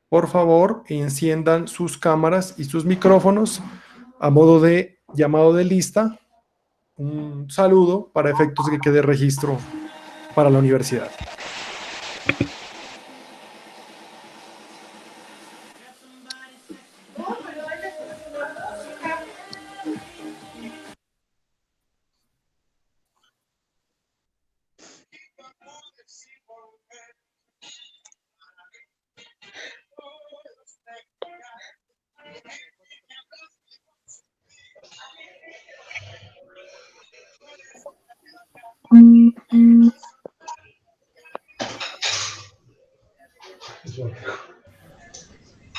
por favor, enciendan sus cámaras y sus micrófonos a modo de llamado de lista, un saludo para efectos de que quede registro para la universidad.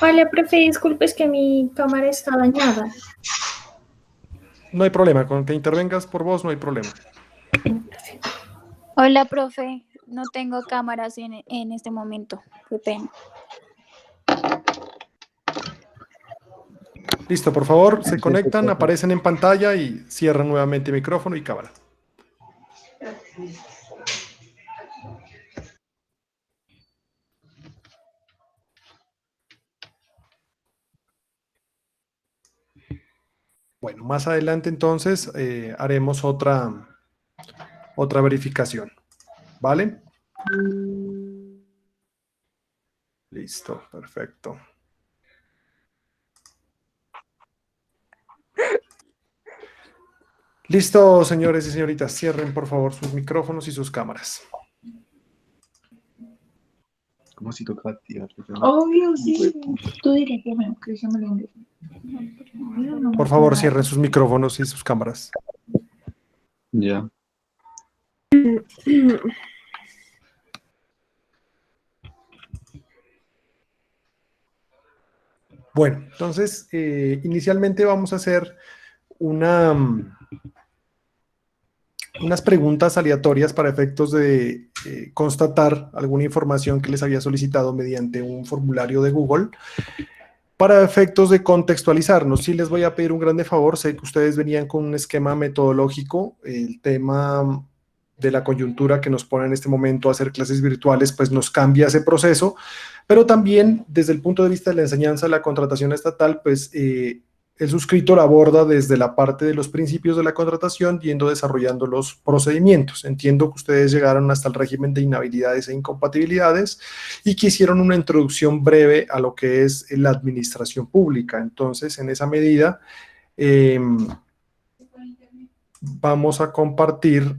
Hola, profe, disculpe, es que mi cámara está dañada. No hay problema, con que intervengas por voz no hay problema. Hola, profe. No tengo cámaras en este momento. Qué pena. Listo, por favor, se conectan, aparecen en pantalla y cierran nuevamente micrófono y cámara. Bueno, más adelante entonces haremos otra verificación, ¿vale? Listo, perfecto. Listo, señores y señoritas, cierren por favor sus micrófonos y sus cámaras. Como si toca activar. Obvio, sí. Tú dirías que se me lo Por favor, cierren sus micrófonos y sus cámaras. Ya. Bueno, entonces, inicialmente vamos a hacer unas preguntas aleatorias para efectos de constatar alguna información que les había solicitado mediante un formulario de Google. Para efectos de contextualizarnos, sí les voy a pedir un grande favor, sé que ustedes venían con un esquema metodológico, el tema de la coyuntura que nos pone en este momento a hacer clases virtuales, pues nos cambia ese proceso, pero también desde el punto de vista de la enseñanza de la contratación estatal, pues el suscriptor aborda desde la parte de los principios de la contratación, yendo desarrollando los procedimientos. Entiendo que ustedes llegaron hasta el régimen de inhabilidades e incompatibilidades y que hicieron una introducción breve a lo que es la administración pública. Entonces, en esa medida, vamos a compartir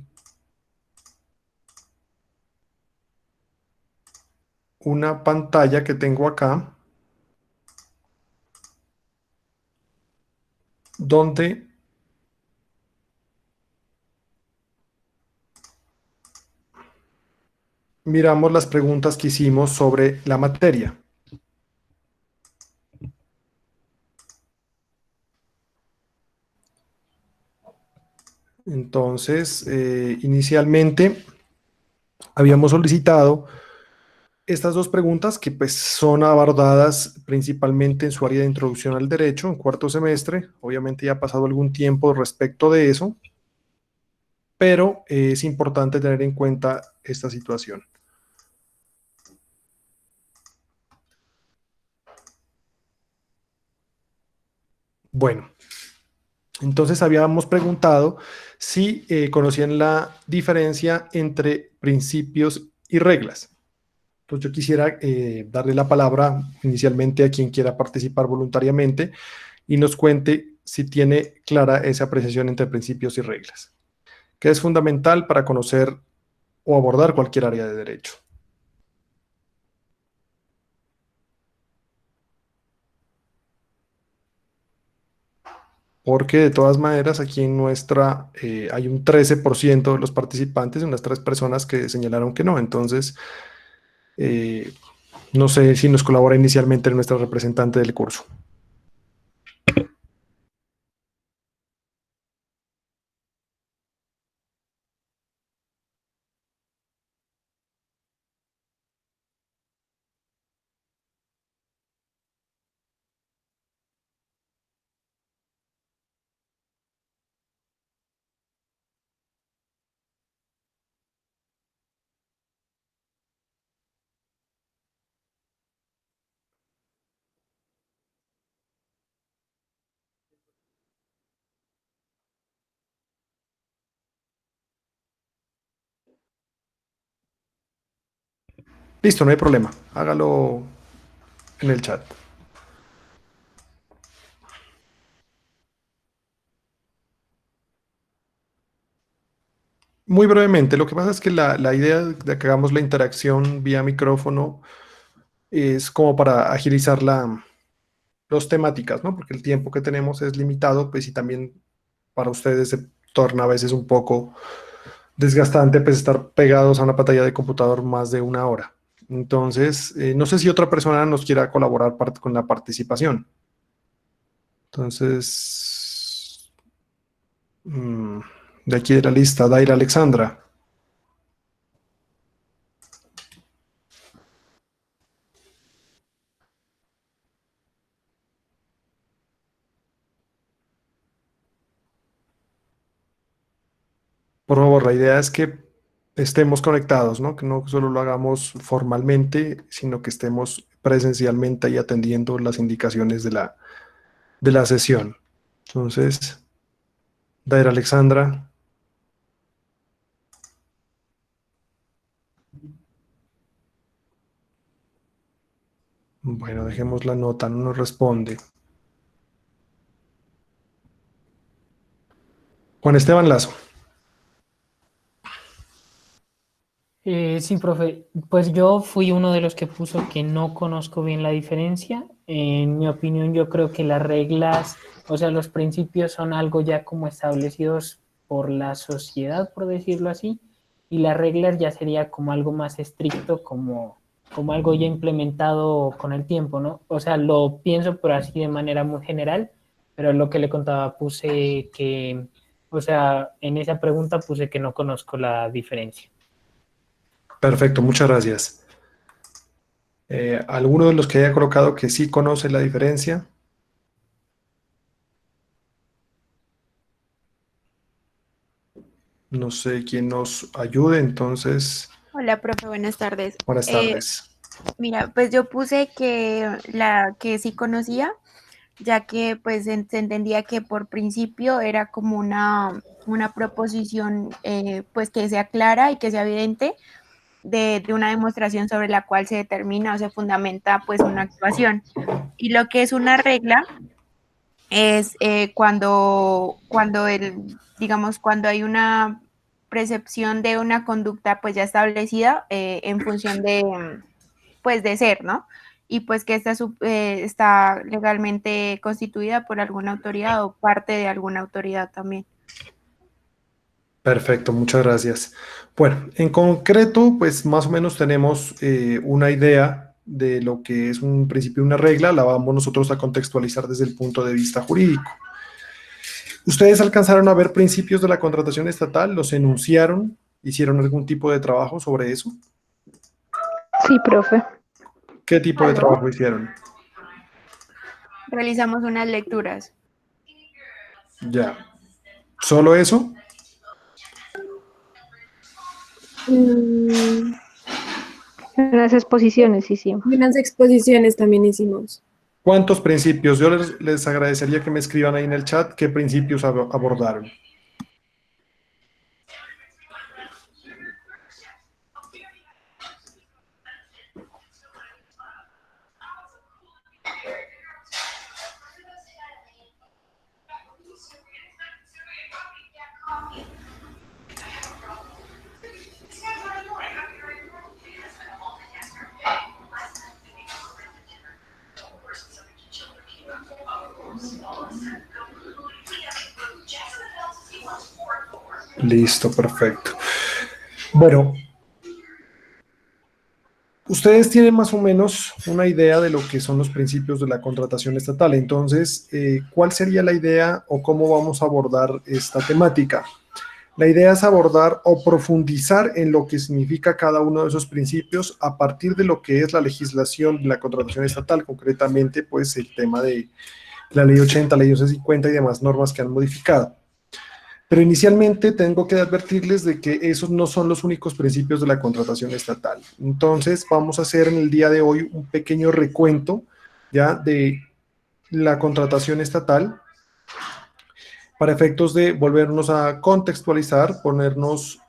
una pantalla que tengo acá, donde miramos las preguntas que hicimos sobre la materia. Entonces, inicialmente habíamos solicitado estas dos preguntas que pues son abordadas principalmente en su área de introducción al derecho, en cuarto semestre. Obviamente ya ha pasado algún tiempo respecto de eso, pero es importante tener en cuenta esta situación. Bueno, entonces habíamos preguntado si conocían la diferencia entre principios y reglas. Entonces yo quisiera darle la palabra inicialmente a quien quiera participar voluntariamente y nos cuente si tiene clara esa apreciación entre principios y reglas, que es fundamental para conocer o abordar cualquier área de derecho. Porque de todas maneras aquí en nuestra hay un 13% de los participantes, unas 3 personas que señalaron que no. Entonces, eh, no sé si nos colabora inicialmente nuestra representante del curso. Listo, no hay problema. Hágalo en el chat. Muy brevemente, lo que pasa es que la idea de que hagamos la interacción vía micrófono es como para agilizar los temáticas, ¿no? Porque el tiempo que tenemos es limitado, pues y también para ustedes se torna a veces un poco desgastante pues estar pegados a una pantalla de computador más de una hora. Entonces, no sé si otra persona nos quiera colaborar con la participación. Entonces, mm, de aquí de la lista, Daira Alexandra. Por favor, la idea es que estemos conectados, ¿no? Que no solo lo hagamos formalmente, sino que estemos presencialmente y atendiendo las indicaciones de la sesión. Entonces, Daira Alexandra. Bueno, dejemos la nota, no nos responde. Juan Esteban Lazo. Sí, profe, pues yo fui uno de los que puso que no conozco bien la diferencia. En mi opinión, yo creo que las reglas, o sea, los principios son algo ya como establecidos por la sociedad, por decirlo así, y las reglas ya sería como algo más estricto, como algo ya implementado con el tiempo, ¿no? O sea, lo pienso pero así de manera muy general, pero lo que le contaba puse que, o sea, en esa pregunta puse que no conozco la diferencia. Perfecto, muchas gracias. ¿Alguno de los que haya colocado que sí conoce la diferencia? No sé quién nos ayude, entonces, Hola, profe, buenas tardes. buenas tardes. Mira, pues yo puse que la que sí conocía, ya que pues se entendía que por principio era como una proposición pues que sea clara y que sea evidente de una demostración sobre la cual se determina o se fundamenta pues una actuación. Y lo que es una regla es digamos, cuando hay una percepción de una conducta pues ya establecida en función pues de ser, ¿no? Y pues que está legalmente constituida por alguna autoridad o parte de alguna autoridad también. Perfecto, muchas gracias. Bueno, en concreto, pues más o menos tenemos una idea de lo que es un principio, una regla, la vamos nosotros a contextualizar desde el punto de vista jurídico. ¿Ustedes alcanzaron a ver principios de la contratación estatal? ¿Los enunciaron? ¿Hicieron algún tipo de trabajo sobre eso? Sí, profe. ¿Qué tipo de trabajo hicieron? Realizamos unas lecturas. Ya. ¿Solo eso? Mm, Unas exposiciones hicimos. Unas exposiciones también hicimos. ¿Cuántos principios? Yo les agradecería que me escriban ahí en el chat qué principios abordaron. Listo, perfecto. Bueno, ustedes tienen más o menos una idea de lo que son los principios de la contratación estatal. Entonces, ¿cuál sería la idea o cómo vamos a abordar esta temática? La idea es abordar o profundizar en lo que significa cada uno de esos principios a partir de lo que es la legislación de la contratación estatal, concretamente, pues el tema de la ley 80, ley 50 y demás normas que han modificado. Pero inicialmente tengo que advertirles de que esos no son los únicos principios de la contratación estatal. Entonces vamos a hacer en el día de hoy un pequeño recuento ya de la contratación estatal para efectos de volvernos a contextualizar, ponernos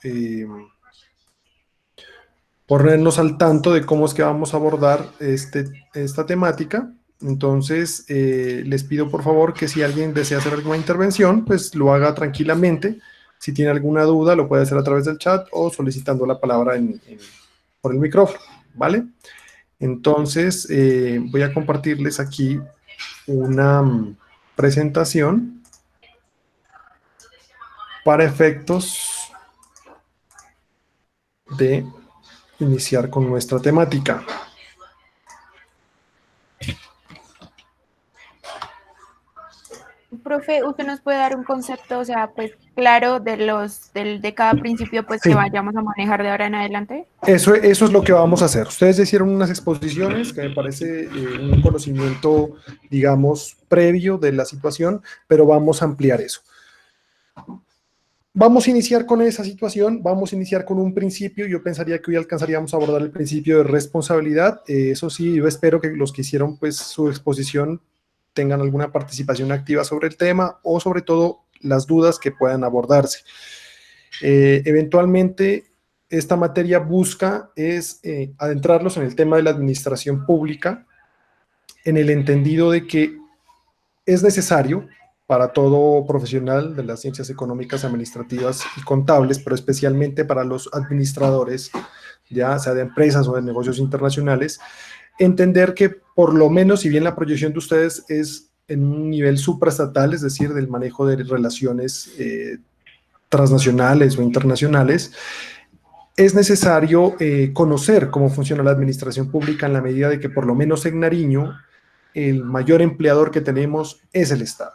ponernos al tanto de cómo es que vamos a abordar esta temática. Entonces, les pido por favor que si alguien desea hacer alguna intervención, pues lo haga tranquilamente. Si tiene alguna duda, lo puede hacer a través del chat o solicitando la palabra por el micrófono, ¿vale? Entonces, voy a compartirles aquí una presentación para efectos de iniciar con nuestra temática. Profe, ¿usted nos puede dar un concepto, o sea, pues claro de cada principio pues Sí. que vayamos a manejar de ahora en adelante? Eso es lo que vamos a hacer. Ustedes hicieron unas exposiciones que me parece un conocimiento, digamos, previo de la situación, pero vamos a ampliar eso. Vamos a iniciar con esa situación, vamos a iniciar con un principio. Yo pensaría que hoy alcanzaríamos a abordar el principio de responsabilidad. Eso sí, yo espero que los que hicieron pues su exposición tengan alguna participación activa sobre el tema o sobre todo las dudas que puedan abordarse. Eventualmente, esta materia busca adentrarlos en el tema de la administración pública, en el entendido de que es necesario para todo profesional de las ciencias económicas, administrativas y contables, pero especialmente para los administradores, ya sea de empresas o de negocios internacionales, entender que por lo menos, si bien la proyección de ustedes es en un nivel supraestatal, es decir, del manejo de relaciones transnacionales o internacionales, es necesario conocer cómo funciona la administración pública en la medida de que por lo menos en Nariño el mayor empleador que tenemos es el Estado.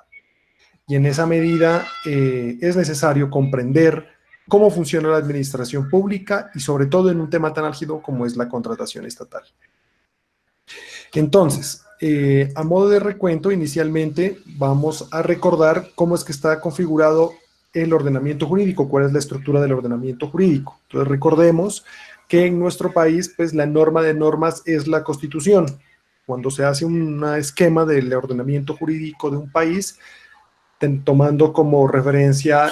Y en esa medida es necesario comprender cómo funciona la administración pública y sobre todo en un tema tan álgido como es la contratación estatal. Entonces, a modo de recuento, inicialmente vamos a recordar cómo es que está configurado el ordenamiento jurídico, cuál es la estructura del ordenamiento jurídico. Entonces, recordemos que en nuestro país, pues la norma de normas es la Constitución. Cuando se hace un esquema del ordenamiento jurídico de un país, tomando como referencia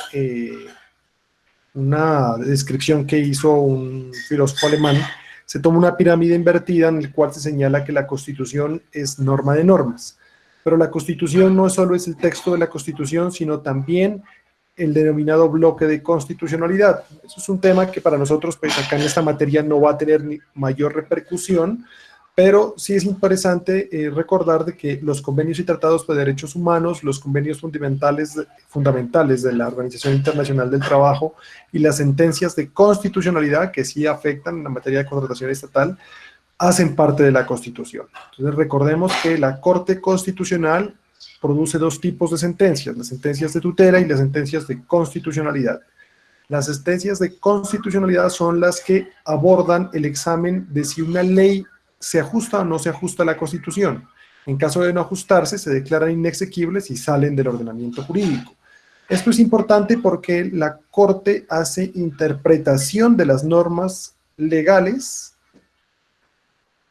una descripción que hizo un filósofo alemán, se toma una pirámide invertida en la cual se señala que la Constitución es norma de normas. Pero la Constitución no solo es el texto de la Constitución, sino también el denominado bloque de constitucionalidad. Eso es un tema que para nosotros, pues acá en esta materia no va a tener mayor repercusión, pero sí es interesante recordar de que los convenios y tratados de derechos humanos, los convenios fundamentales de la Organización Internacional del Trabajo y las sentencias de constitucionalidad que sí afectan en la materia de contratación estatal, hacen parte de la Constitución. Entonces recordemos que la Corte Constitucional produce dos tipos de sentencias, las sentencias de tutela y las sentencias de constitucionalidad. Las sentencias de constitucionalidad son las que abordan el examen de si una ley se ajusta o no se ajusta a la Constitución. En caso de no ajustarse, se declaran inexequibles y salen del ordenamiento jurídico. Esto es importante porque la Corte hace interpretación de las normas legales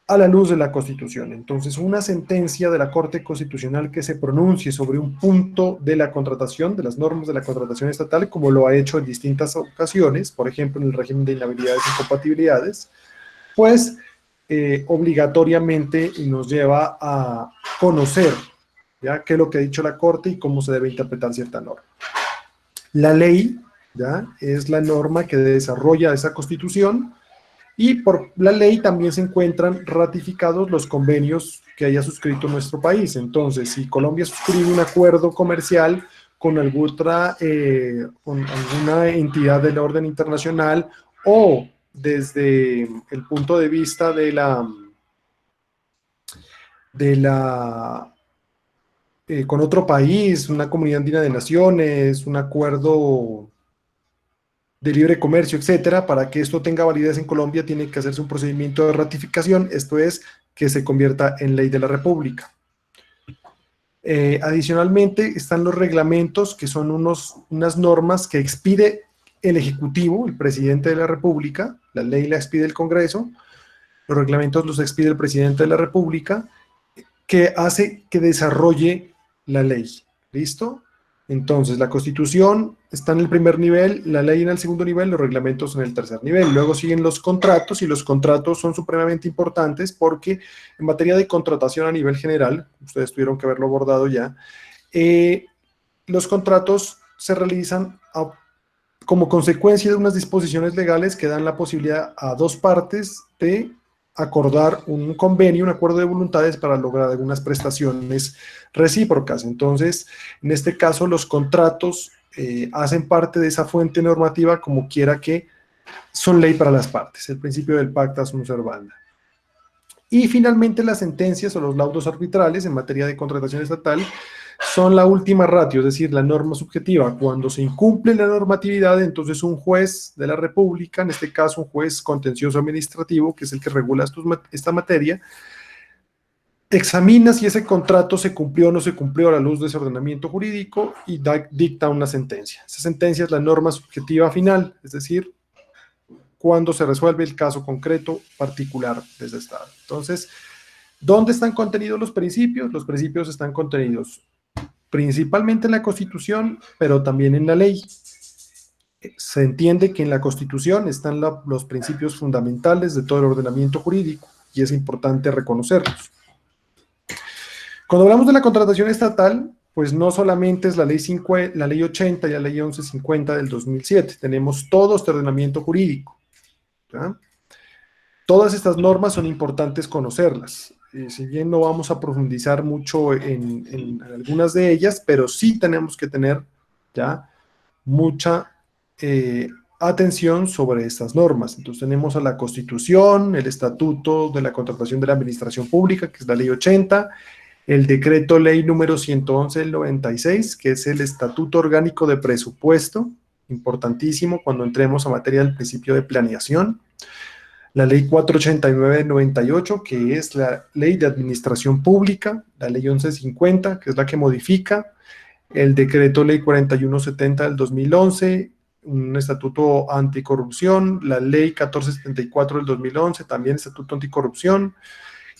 a la luz de la Constitución. Entonces, una sentencia de la Corte Constitucional que se pronuncie sobre un punto de la contratación, de las normas de la contratación estatal, como lo ha hecho en distintas ocasiones, por ejemplo, en el régimen de inhabilidades y incompatibilidades, pues obligatoriamente nos lleva a conocer ¿ya? Qué es lo que ha dicho la Corte y cómo se debe interpretar cierta norma. La ley ¿ya? Es la norma que desarrolla esa Constitución y por la ley también se encuentran ratificados los convenios que haya suscrito nuestro país. Entonces, si Colombia suscribe un acuerdo comercial con alguna entidad del orden internacional o desde el punto de vista con otro país, una comunidad andina de naciones, un acuerdo de libre comercio, etcétera, para que esto tenga validez en Colombia tiene que hacerse un procedimiento de ratificación, esto es, que se convierta en ley de la República. Adicionalmente están los reglamentos, que son unas normas que expide el Ejecutivo, el presidente de la República, la ley la expide el Congreso, los reglamentos los expide el presidente de la República, que hace que desarrolle la ley. ¿Listo? Entonces, la Constitución está en el primer nivel, la ley en el segundo nivel, los reglamentos en el tercer nivel. Luego siguen los contratos, y los contratos son supremamente importantes porque en materia de contratación a nivel general, ustedes tuvieron que haberlo abordado ya, los contratos se realizan como consecuencia de unas disposiciones legales que dan la posibilidad a dos partes de acordar un convenio, un acuerdo de voluntades para lograr algunas prestaciones recíprocas. Entonces, en este caso, los contratos hacen parte de esa fuente normativa, como quiera que son ley para las partes, el principio del pacta sunt servanda. Y finalmente, las sentencias o los laudos arbitrales en materia de contratación estatal son la última ratio, es decir, la norma subjetiva. Cuando se incumple la normatividad, entonces un juez de la República, en este caso un juez contencioso administrativo, que es el que regula esta materia, examina si ese contrato se cumplió o no se cumplió a la luz de ese ordenamiento jurídico y dicta una sentencia. Esa sentencia es la norma subjetiva final, es decir, cuando se resuelve el caso concreto particular de ese Estado. Entonces, ¿dónde están contenidos los principios? Los principios están contenidos principalmente en la Constitución, pero también en la ley. Se entiende que en la Constitución están los principios fundamentales de todo el ordenamiento jurídico, y es importante reconocerlos. Cuando hablamos de la contratación estatal, pues no solamente es la ley 80 y la ley 1150 del 2007, tenemos todo este ordenamiento jurídico, ¿ya? Todas estas normas son importantes conocerlas. Si bien no vamos a profundizar mucho en algunas de ellas, pero sí tenemos que tener ya mucha atención sobre estas normas. Entonces tenemos a la Constitución, el Estatuto de la Contratación de la Administración Pública, que es la ley 80, el decreto ley número 111 del 96, que es el Estatuto Orgánico de Presupuesto, importantísimo cuando entremos a materia del principio de planeación, la ley 489 del 98, que es la ley de administración pública, la ley 1150, que es la que modifica, el decreto ley 4170 del 2011, un estatuto anticorrupción, la ley 1474 del 2011, también estatuto anticorrupción,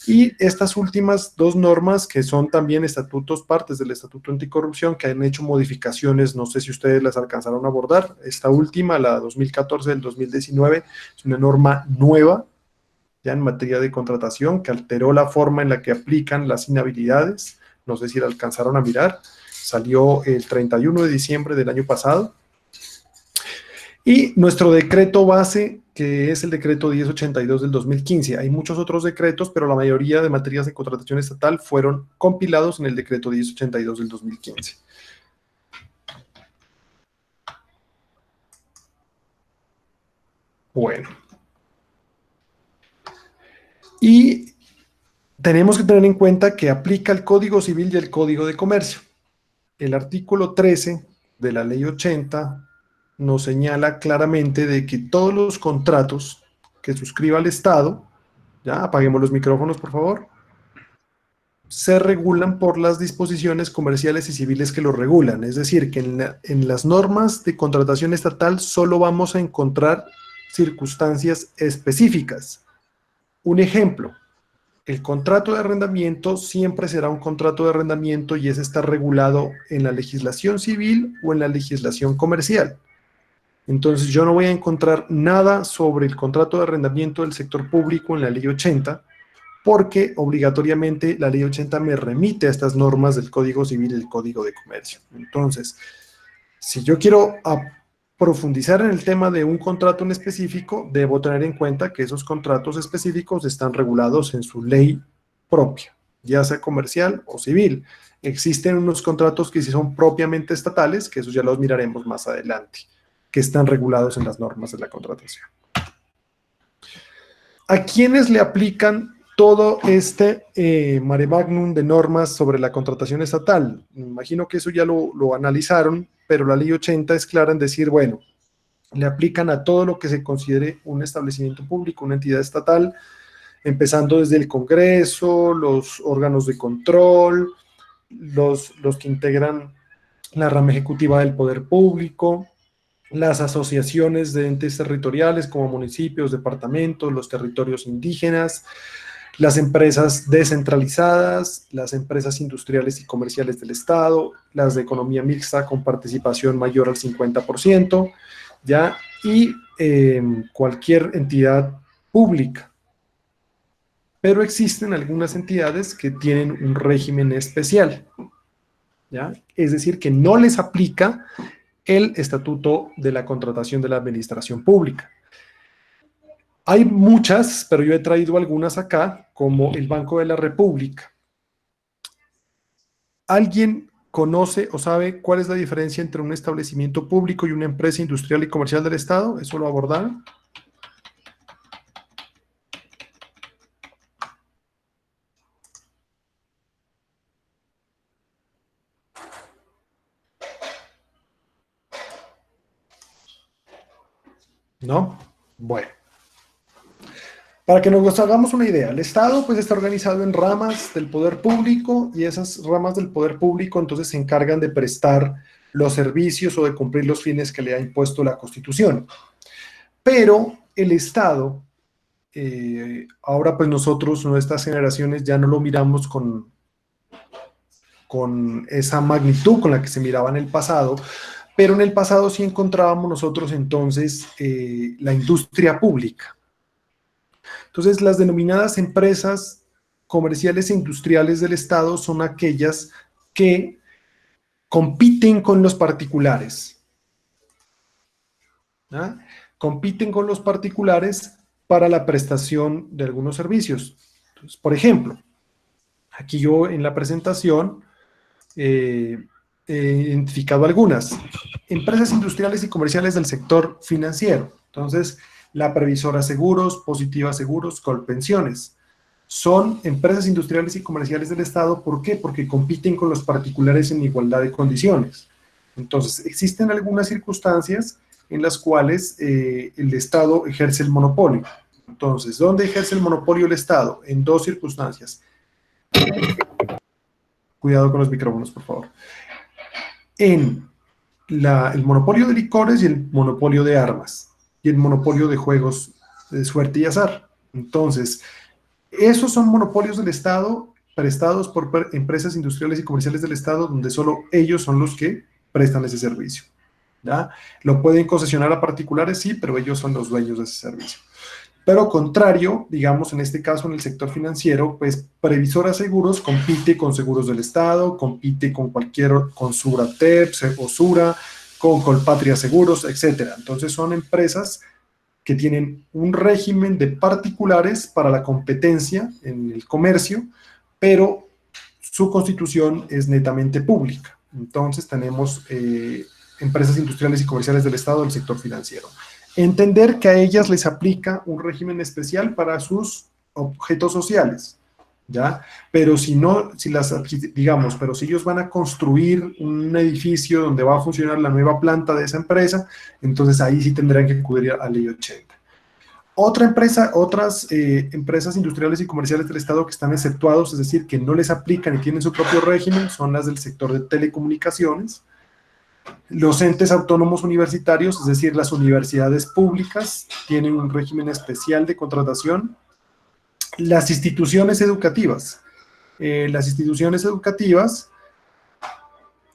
y estas últimas dos normas que son también estatutos, partes del estatuto anticorrupción, que han hecho modificaciones, no sé si ustedes las alcanzaron a abordar. Esta última, la 2014 del 2019, es una norma nueva, ya en materia de contratación, que alteró la forma en la que aplican las inhabilidades, no sé si la alcanzaron a mirar, salió el 31 de diciembre del año pasado. Y nuestro decreto base, que es el decreto 1082 del 2015. Hay muchos otros decretos, pero la mayoría de materias de contratación estatal fueron compilados en el decreto 1082 del 2015. Bueno. Y tenemos que tener en cuenta que aplica el Código Civil y el Código de Comercio. El artículo 13 de la Ley 80 nos señala claramente de que todos los contratos que suscriba el Estado, ya apaguemos los micrófonos por favor, se regulan por las disposiciones comerciales y civiles que los regulan. Es decir, que en las normas de contratación estatal solo vamos a encontrar circunstancias específicas. Un ejemplo, el contrato de arrendamiento siempre será un contrato de arrendamiento y ese está regulado en la legislación civil o en la legislación comercial. Entonces yo no voy a encontrar nada sobre el contrato de arrendamiento del sector público en la ley 80, porque obligatoriamente la ley 80 me remite a estas normas del Código Civil y el Código de Comercio. Entonces, si yo quiero profundizar en el tema de un contrato en específico, debo tener en cuenta que esos contratos específicos están regulados en su ley propia, ya sea comercial o civil. Existen unos contratos que sí son propiamente estatales, que esos ya los miraremos más adelante, que están regulados en las normas de la contratación. ¿A quiénes le aplican todo este mare magnum de normas sobre la contratación estatal? Me imagino que eso ya lo analizaron, pero la ley 80 es clara en decir, bueno, le aplican a todo lo que se considere un establecimiento público, una entidad estatal, empezando desde el Congreso, los órganos de control, los que integran la rama ejecutiva del poder público, las asociaciones de entes territoriales como municipios, departamentos, los territorios indígenas, las empresas descentralizadas, las empresas industriales y comerciales del Estado, las de economía mixta con participación mayor al 50%, ¿ya? Y cualquier entidad pública. Pero existen algunas entidades que tienen un régimen especial, ¿ya? Es decir, que no les aplica el Estatuto de la Contratación de la Administración Pública. Hay muchas, pero yo he traído algunas acá, como el Banco de la República. ¿Alguien conoce o sabe cuál es la diferencia entre un establecimiento público y una empresa industrial y comercial del Estado? ¿Eso lo abordaron? ¿No? Bueno. Para que nos hagamos una idea, el Estado pues está organizado en ramas del poder público y esas ramas del poder público entonces se encargan de prestar los servicios o de cumplir los fines que le ha impuesto la Constitución. Pero el Estado, ahora pues nosotros, nuestras generaciones ya no lo miramos con esa magnitud con la que se miraba en el pasado, pero en el pasado sí encontrábamos nosotros entonces la industria pública. Entonces, las denominadas empresas comerciales e industriales del Estado son aquellas que compiten con los particulares. ¿Ah? Compiten con los particulares para la prestación de algunos servicios. Entonces, por ejemplo, aquí yo en la presentación he identificado algunas. Empresas industriales y comerciales del sector financiero. Entonces, la Previsora Seguros, Positiva Seguros, Colpensiones. Son empresas industriales y comerciales del Estado. ¿Por qué? Porque compiten con los particulares en igualdad de condiciones. Entonces, existen algunas circunstancias en las cuales el Estado ejerce el monopolio. Entonces, ¿dónde ejerce el monopolio el Estado? En dos circunstancias. Cuidado con los micrófonos, por favor. En el monopolio de licores y el monopolio de armas. Y el monopolio de juegos de suerte y azar. Entonces, esos son monopolios del Estado prestados por empresas industriales y comerciales del Estado, donde solo ellos son los que prestan ese servicio. ¿Ya? Lo pueden concesionar a particulares, sí, pero ellos son los dueños de ese servicio. Pero contrario, digamos en este caso en el sector financiero, pues Previsora Seguros compite con Seguros del Estado, compite con con Suratep, Osura, con Colpatria Seguros, etcétera. Entonces son empresas que tienen un régimen de particulares para la competencia en el comercio, pero su constitución es netamente pública. Entonces tenemos empresas industriales y comerciales del Estado del sector financiero. Entender que a ellas les aplica un régimen especial para sus objetos sociales, ¿ya? Pero si no, pero si ellos van a construir un edificio donde va a funcionar la nueva planta de esa empresa, entonces ahí sí tendrán que acudir a Ley 80. Otras empresas industriales y comerciales del Estado que están exceptuados, es decir, que no les aplican y tienen su propio régimen, son las del sector de telecomunicaciones. Los entes autónomos universitarios, es decir, las universidades públicas, tienen un régimen especial de contratación. Las instituciones educativas.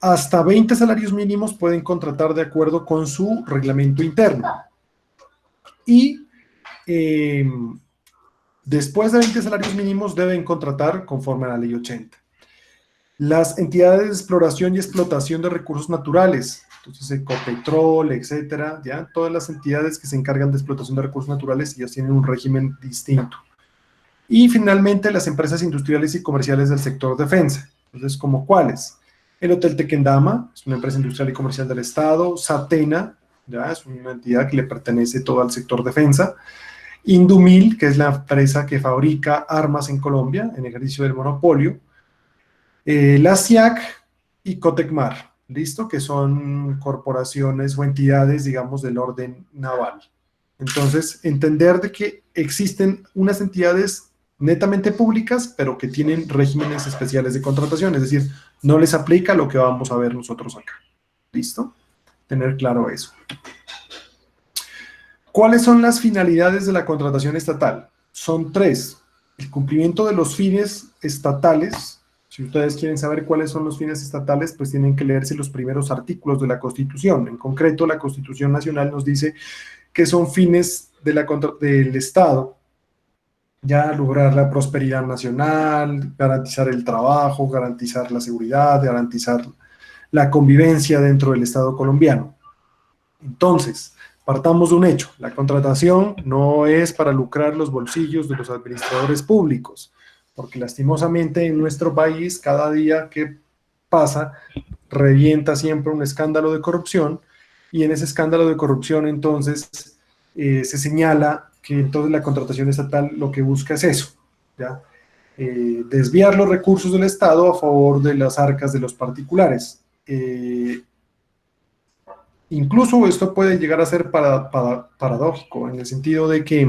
Hasta 20 salarios mínimos pueden contratar de acuerdo con su reglamento interno. Y después de 20 salarios mínimos deben contratar conforme a la Ley 80. Las entidades de exploración y explotación de recursos naturales, entonces Ecopetrol, etcétera, ¿ya? Todas las entidades que se encargan de explotación de recursos naturales, ellas tienen un régimen distinto. Y finalmente las empresas industriales y comerciales del sector defensa. Entonces, ¿como cuáles? El Hotel Tequendama, es una empresa industrial y comercial del Estado. Satena, ¿ya? Es una entidad que le pertenece todo al sector defensa. Indumil, que es la empresa que fabrica armas en Colombia, en ejercicio del monopolio. La SIAC y Cotecmar, ¿listo? Que son corporaciones o entidades, digamos, del orden naval. Entonces, entender de que existen unas entidades netamente públicas, pero que tienen regímenes especiales de contratación, es decir, no les aplica lo que vamos a ver nosotros acá. ¿Listo? Tener claro eso. ¿Cuáles son las finalidades de la contratación estatal? Son tres. El cumplimiento de los fines estatales, si ustedes quieren saber cuáles son los fines estatales, pues tienen que leerse los primeros artículos de la Constitución. En concreto, la Constitución Nacional nos dice que son fines del Estado, ya lograr la prosperidad nacional, garantizar el trabajo, garantizar la seguridad, garantizar la convivencia dentro del Estado colombiano. Entonces, partamos de un hecho: la contratación no es para lucrar los bolsillos de los administradores públicos, porque lastimosamente en nuestro país, cada día que pasa, revienta siempre un escándalo de corrupción, y en ese escándalo de corrupción entonces se señala que entonces la contratación estatal lo que busca es eso, ¿ya? Desviar los recursos del Estado a favor de las arcas de los particulares. Incluso esto puede llegar a ser paradójico, en el sentido de que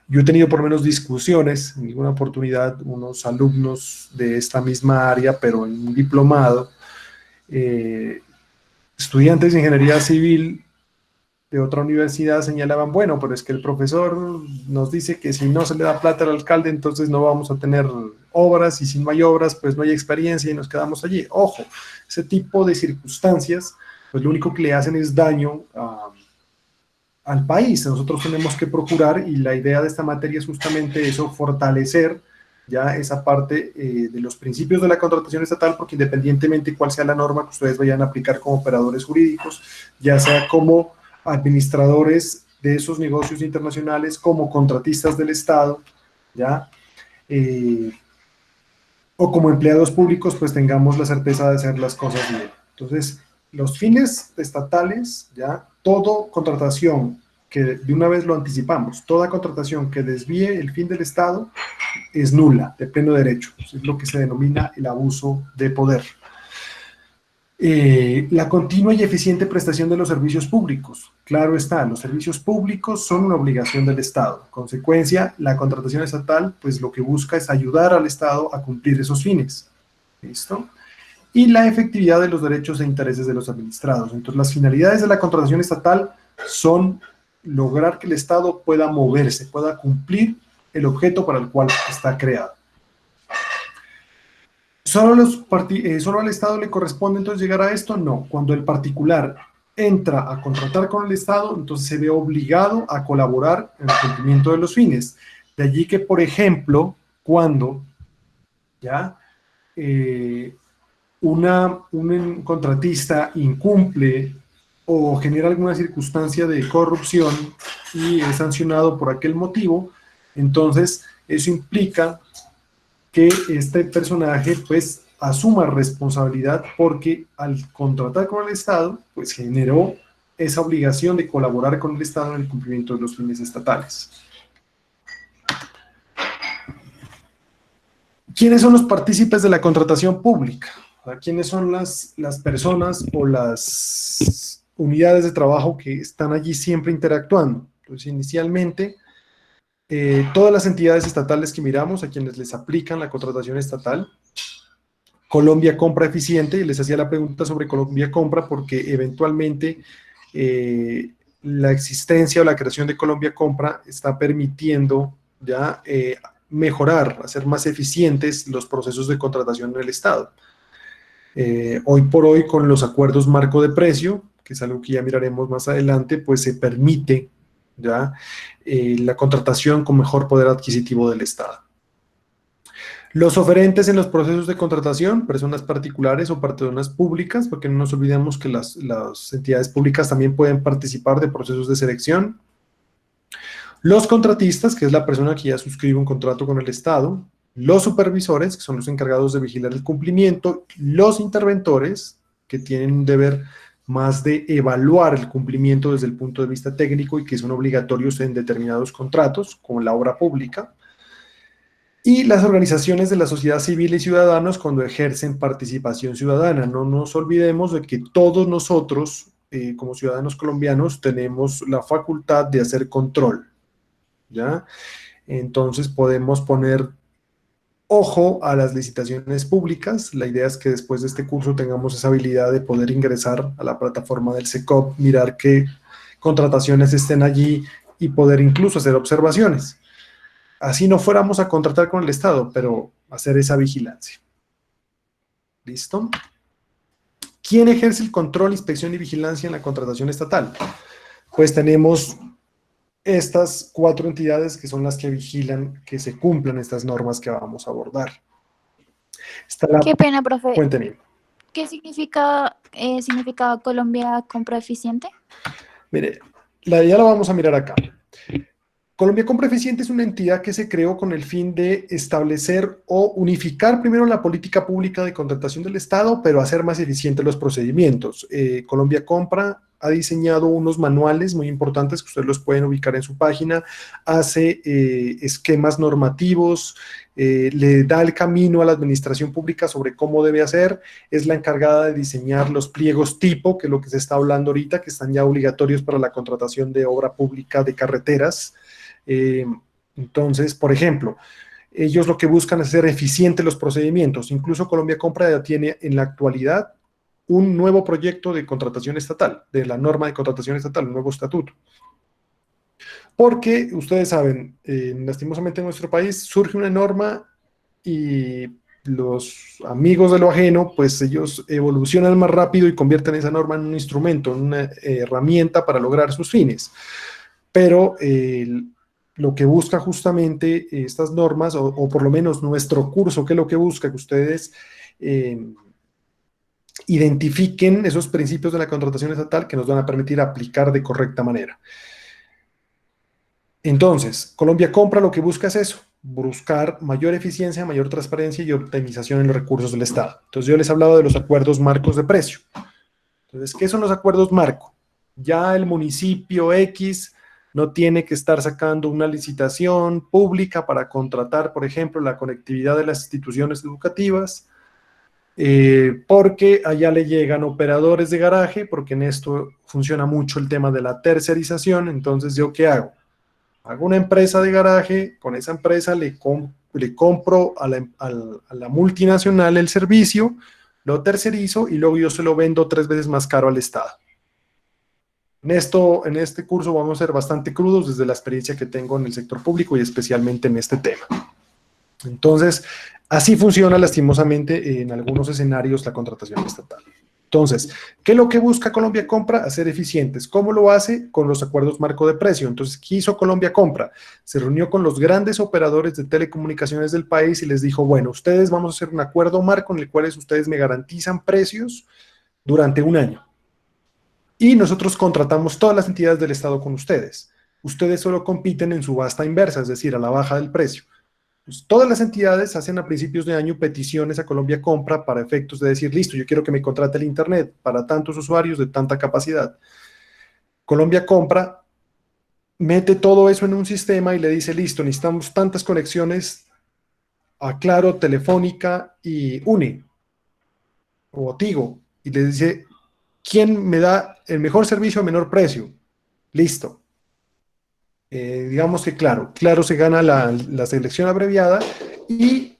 yo he tenido por lo menos discusiones, en alguna oportunidad, unos alumnos de esta misma área, pero en un diplomado, estudiantes de ingeniería civil de otra universidad señalaban, bueno, pero es que el profesor nos dice que si no se le da plata al alcalde, entonces no vamos a tener obras, y si no hay obras, pues no hay experiencia y nos quedamos allí. Ojo, ese tipo de circunstancias, pues lo único que le hacen es daño al país. Nosotros tenemos que procurar, y la idea de esta materia es justamente eso, fortalecer ya esa parte de los principios de la contratación estatal, porque independientemente cuál sea la norma que ustedes vayan a aplicar como operadores jurídicos, ya sea como administradores de esos negocios internacionales, como contratistas del Estado, ¿ya? O como empleados públicos, pues tengamos la certeza de hacer las cosas bien. Entonces, los fines estatales, ¿ya? Toda contratación que, de una vez lo anticipamos, toda contratación que desvíe el fin del Estado es nula, de pleno derecho. Es lo que se denomina el abuso de poder. La continua y eficiente prestación de los servicios públicos. Claro está, los servicios públicos son una obligación del Estado. En consecuencia, la contratación estatal, pues lo que busca es ayudar al Estado a cumplir esos fines. ¿Listo? Y la efectividad de los derechos e intereses de los administrados. Entonces, las finalidades de la contratación estatal son lograr que el Estado pueda moverse, pueda cumplir el objeto para el cual está creado. ¿Solo al Estado le corresponde entonces llegar a esto? No. Cuando el particular entra a contratar con el Estado, entonces se ve obligado a colaborar en el cumplimiento de los fines. De allí que, por ejemplo, cuando ya un contratista incumple o genera alguna circunstancia de corrupción y es sancionado por aquel motivo, entonces eso implica que este personaje pues asuma responsabilidad, porque al contratar con el Estado pues generó esa obligación de colaborar con el Estado en el cumplimiento de los fines estatales. ¿Quiénes son los partícipes de la contratación pública? ¿Quiénes son las personas o las unidades de trabajo que están allí siempre interactuando? Entonces, inicialmente, todas las entidades estatales que miramos, a quienes les aplican la contratación estatal. Colombia Compra Eficiente, y les hacía la pregunta sobre Colombia Compra porque eventualmente la existencia o la creación de Colombia Compra está permitiendo ya mejorar, hacer más eficientes los procesos de contratación en el Estado. Hoy por hoy, con los acuerdos marco de precio, que es algo que ya miraremos más adelante, pues se permite ya la contratación con mejor poder adquisitivo del Estado. Los oferentes en los procesos de contratación, personas particulares o personas públicas, porque no nos olvidemos que las entidades públicas también pueden participar de procesos de selección. Los contratistas, que es la persona que ya suscribe un contrato con el Estado. Los supervisores, que son los encargados de vigilar el cumplimiento. Los interventores, que tienen un deber más de evaluar el cumplimiento desde el punto de vista técnico y que son obligatorios en determinados contratos, como la obra pública. Y las organizaciones de la sociedad civil y ciudadanos cuando ejercen participación ciudadana. No nos olvidemos de que todos nosotros, como ciudadanos colombianos, tenemos la facultad de hacer control, ¿ya? Entonces podemos poner ojo a las licitaciones públicas. La idea es que después de este curso tengamos esa habilidad de poder ingresar a la plataforma del SECOP, mirar qué contrataciones estén allí y poder incluso hacer observaciones. Así no fuéramos a contratar con el Estado, pero hacer esa vigilancia. ¿Listo? ¿Quién ejerce el control, inspección y vigilancia en la contratación estatal? Pues tenemos estas 4 entidades que son las que vigilan que se cumplan estas normas que vamos a abordar. Está la... Qué pena, profe. Cuénteme. ¿Qué significaba Colombia compra eficiente? Mire, ya la vamos a mirar acá. Colombia Compra Eficiente es una entidad que se creó con el fin de establecer o unificar primero la política pública de contratación del Estado, pero hacer más eficientes los procedimientos. Colombia Compra ha diseñado unos manuales muy importantes que ustedes los pueden ubicar en su página, hace esquemas normativos, le da el camino a la administración pública sobre cómo debe hacer, es la encargada de diseñar los pliegos tipo, que es lo que se está hablando ahorita, que están ya obligatorios para la contratación de obra pública de carreteras. Entonces, por ejemplo, ellos lo que buscan es hacer eficientes los procedimientos. Incluso Colombia Compra ya tiene en la actualidad un nuevo proyecto de contratación estatal, de la norma de contratación estatal, un nuevo estatuto. Porque ustedes saben, lastimosamente en nuestro país surge una norma y los amigos de lo ajeno, pues ellos evolucionan más rápido y convierten esa norma en un instrumento, en una herramienta para lograr sus fines. Pero lo que busca justamente estas normas, o por lo menos nuestro curso, que es lo que busca, que ustedes identifiquen esos principios de la contratación estatal que nos van a permitir aplicar de correcta manera. Entonces, Colombia Compra lo que busca es eso, buscar mayor eficiencia, mayor transparencia y optimización en los recursos del Estado. Entonces, yo les he hablado de los acuerdos marcos de precio. Entonces, ¿qué son los acuerdos marco? Ya el municipio X no tiene que estar sacando una licitación pública para contratar, por ejemplo, la conectividad de las instituciones educativas, porque allá le llegan operadores de garaje, porque en esto funciona mucho el tema de la tercerización. Entonces, ¿yo qué hago? Hago una empresa de garaje, con esa empresa le compro a la multinacional el servicio, lo tercerizo y luego yo se lo vendo 3 veces más caro al Estado. En este curso vamos a ser bastante crudos desde la experiencia que tengo en el sector público y especialmente en este tema. Entonces, así funciona lastimosamente en algunos escenarios la contratación estatal. Entonces, ¿qué es lo que busca Colombia Compra? Hacer eficientes. ¿Cómo lo hace? Con los acuerdos marco de precio. Entonces, ¿qué hizo Colombia Compra? Se reunió con los grandes operadores de telecomunicaciones del país y les dijo, bueno, ustedes vamos a hacer un acuerdo marco en el cual ustedes me garantizan precios durante un año. Y nosotros contratamos todas las entidades del Estado con ustedes. Ustedes solo compiten en subasta inversa, es decir, a la baja del precio. Pues todas las entidades hacen a principios de año peticiones a Colombia Compra para efectos de decir, listo, yo quiero que me contrate el Internet para tantos usuarios de tanta capacidad. Colombia Compra mete todo eso en un sistema y le dice, listo, necesitamos tantas conexiones a Claro, Telefónica y UNE o Tigo. Y le dice, ¿quién me da el mejor servicio a menor precio? Listo. Digamos que Claro se gana la selección abreviada y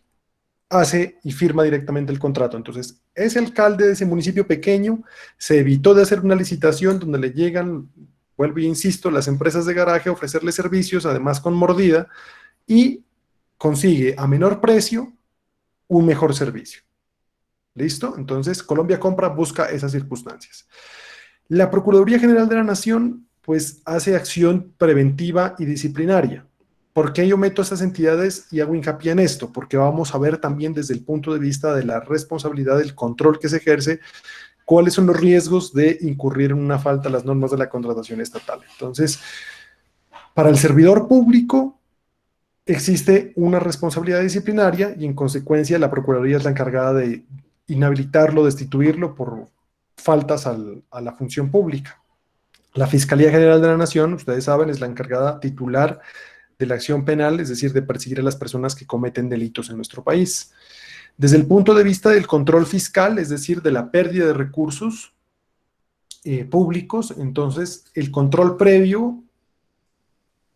hace y firma directamente el contrato. Entonces, ese alcalde de ese municipio pequeño se evitó de hacer una licitación donde le llegan, vuelvo y insisto, las empresas de garaje a ofrecerle servicios, además con mordida, y consigue a menor precio un mejor servicio. ¿Listo? Entonces, Colombia Compra busca esas circunstancias. La Procuraduría General de la Nación pues hace acción preventiva y disciplinaria. ¿Por qué yo meto a estas entidades y hago hincapié en esto? Porque vamos a ver también desde el punto de vista de la responsabilidad del control que se ejerce, cuáles son los riesgos de incurrir en una falta a las normas de la contratación estatal. Entonces, para el servidor público existe una responsabilidad disciplinaria y en consecuencia la Procuraduría es la encargada de inhabilitarlo, destituirlo por faltas a la función pública. La Fiscalía General de la Nación, ustedes saben, es la encargada titular de la acción penal, es decir, de perseguir a las personas que cometen delitos en nuestro país. Desde el punto de vista del control fiscal, es decir, de la pérdida de recursos públicos, entonces el control previo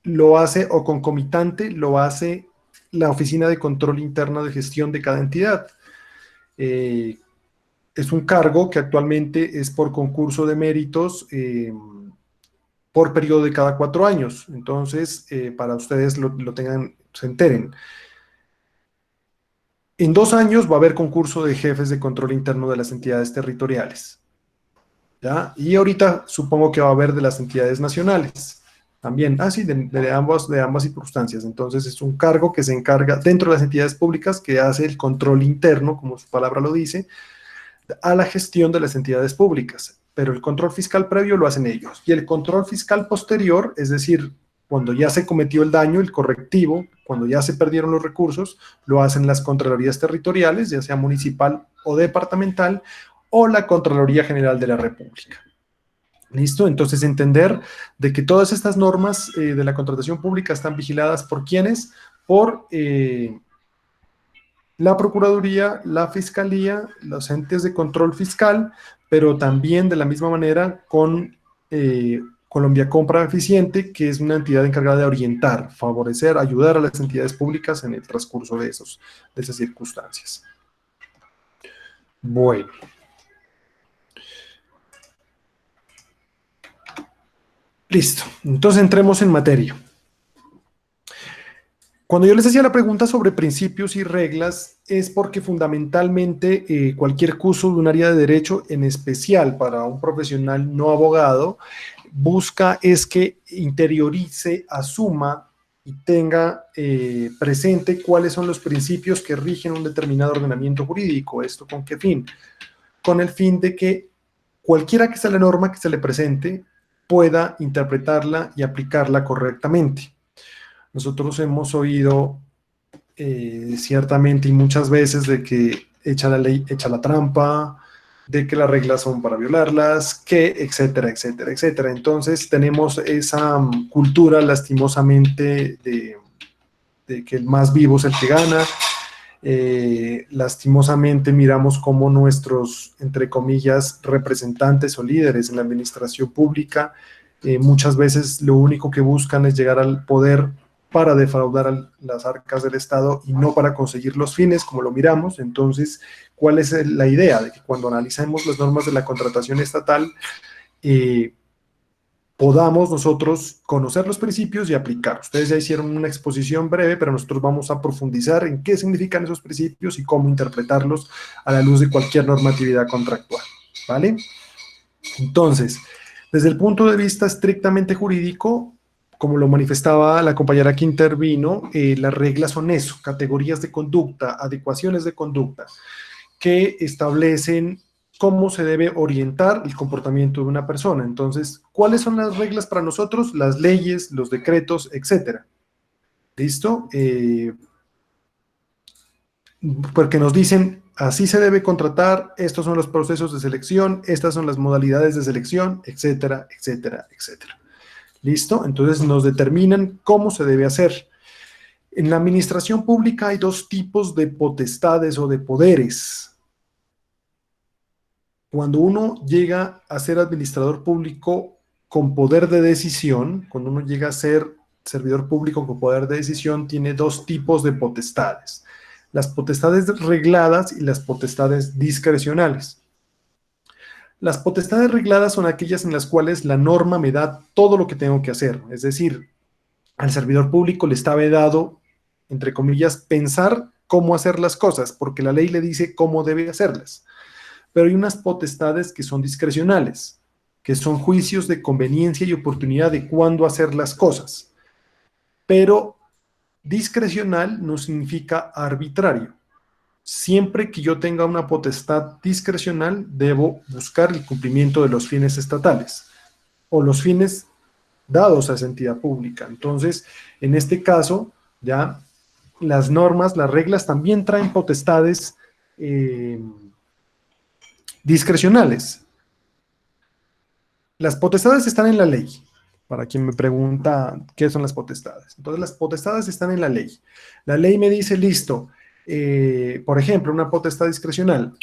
lo hace, o concomitante, lo hace la Oficina de Control Interna de Gestión de cada entidad. Es un cargo que actualmente es por concurso de méritos por periodo de cada 4 años. Entonces, para ustedes lo tengan, se enteren. En 2 años va a haber concurso de jefes de control interno de las entidades territoriales, ¿ya? Y ahorita supongo que va a haber de las entidades nacionales también. Sí, de ambas circunstancias. Entonces es un cargo que se encarga dentro de las entidades públicas, que hace el control interno, como su palabra lo dice, a la gestión de las entidades públicas. Pero el control fiscal previo lo hacen ellos. Y el control fiscal posterior, es decir, cuando ya se cometió el daño, el correctivo, cuando ya se perdieron los recursos, lo hacen las Contralorías territoriales, ya sea municipal o departamental, o la Contraloría General de la República. ¿Listo? Entonces, entender de que todas estas normas de la contratación pública están vigiladas por ¿quiénes? Por la Procuraduría, la Fiscalía, los entes de control fiscal, pero también de la misma manera con Colombia Compra Eficiente, que es una entidad encargada de orientar, favorecer, ayudar a las entidades públicas en el transcurso de esas circunstancias. Bueno. Listo, entonces entremos en materia. Cuando yo les hacía la pregunta sobre principios y reglas, es porque fundamentalmente cualquier curso de un área de derecho, en especial para un profesional no abogado, busca es que interiorice, asuma y tenga presente cuáles son los principios que rigen un determinado ordenamiento jurídico. ¿Esto con qué fin? Con el fin de que cualquiera que sea la norma que se le presente pueda interpretarla y aplicarla correctamente. Nosotros hemos oído ciertamente y muchas veces de que echa la ley, echa la trampa, de que las reglas son para violarlas, que etcétera, etcétera, etcétera. Entonces tenemos esa cultura lastimosamente de que el más vivo es el que gana. Lastimosamente miramos cómo nuestros, entre comillas, representantes o líderes en la administración pública muchas veces lo único que buscan es llegar al poder para defraudar las arcas del Estado y no para conseguir los fines, como lo miramos. Entonces, ¿cuál es la idea? De que cuando analicemos las normas de la contratación estatal, podamos nosotros conocer los principios y aplicar. Ustedes ya hicieron una exposición breve, pero nosotros vamos a profundizar en qué significan esos principios y cómo interpretarlos a la luz de cualquier normatividad contractual, ¿vale? Entonces, desde el punto de vista estrictamente jurídico, como lo manifestaba la compañera que intervino, las reglas son eso, categorías de conducta, adecuaciones de conducta, que establecen cómo se debe orientar el comportamiento de una persona. Entonces, ¿cuáles son las reglas para nosotros? Las leyes, los decretos, etcétera. ¿Listo? Porque nos dicen, así se debe contratar, estos son los procesos de selección, estas son las modalidades de selección, etcétera, etcétera, etcétera. ¿Listo? Entonces nos determinan cómo se debe hacer. En la administración pública hay 2 tipos de potestades o de poderes. Cuando uno llega a ser administrador público con poder de decisión, cuando uno llega a ser servidor público con poder de decisión, tiene 2 tipos de potestades. Las potestades regladas y las potestades discrecionales. Las potestades regladas son aquellas en las cuales la norma me da todo lo que tengo que hacer. Es decir, al servidor público le está vedado, entre comillas, pensar cómo hacer las cosas, porque la ley le dice cómo debe hacerlas. Pero hay unas potestades que son discrecionales, que son juicios de conveniencia y oportunidad de cuándo hacer las cosas. Pero discrecional no significa arbitrario. Siempre que yo tenga una potestad discrecional, debo buscar el cumplimiento de los fines estatales o los fines dados a esa entidad pública. Entonces, en este caso, ya las normas, las reglas también traen potestades discrecionales. Las potestades están en la ley, para quien me pregunta qué son las potestades. Entonces, las potestades están en la ley. La ley me dice, listo, por ejemplo, una potestad discrecional,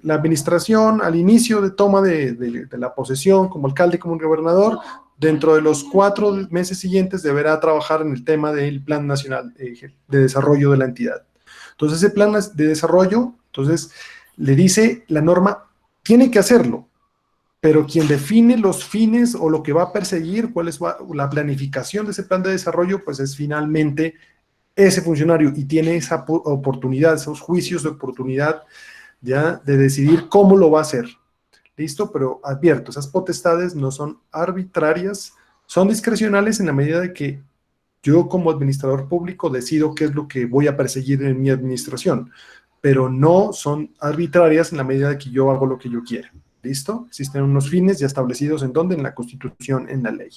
la administración al inicio de toma de la posesión como alcalde, como gobernador, dentro de los 4 meses siguientes deberá trabajar en el tema del Plan Nacional de Desarrollo de la entidad. Entonces, ese plan de desarrollo, entonces, le dice la norma, tiene que hacerlo, pero quien define los fines o lo que va a perseguir, cuál es la planificación de ese plan de desarrollo, pues es finalmente ese funcionario y tiene esa oportunidad, esos juicios de oportunidad ya de decidir cómo lo va a hacer. ¿Listo? Pero advierto, esas potestades no son arbitrarias, son discrecionales en la medida de que yo como administrador público decido qué es lo que voy a perseguir en mi administración, pero no son arbitrarias en la medida de que yo hago lo que yo quiera. ¿Listo? Existen unos fines ya establecidos en dónde, en la Constitución, en la ley.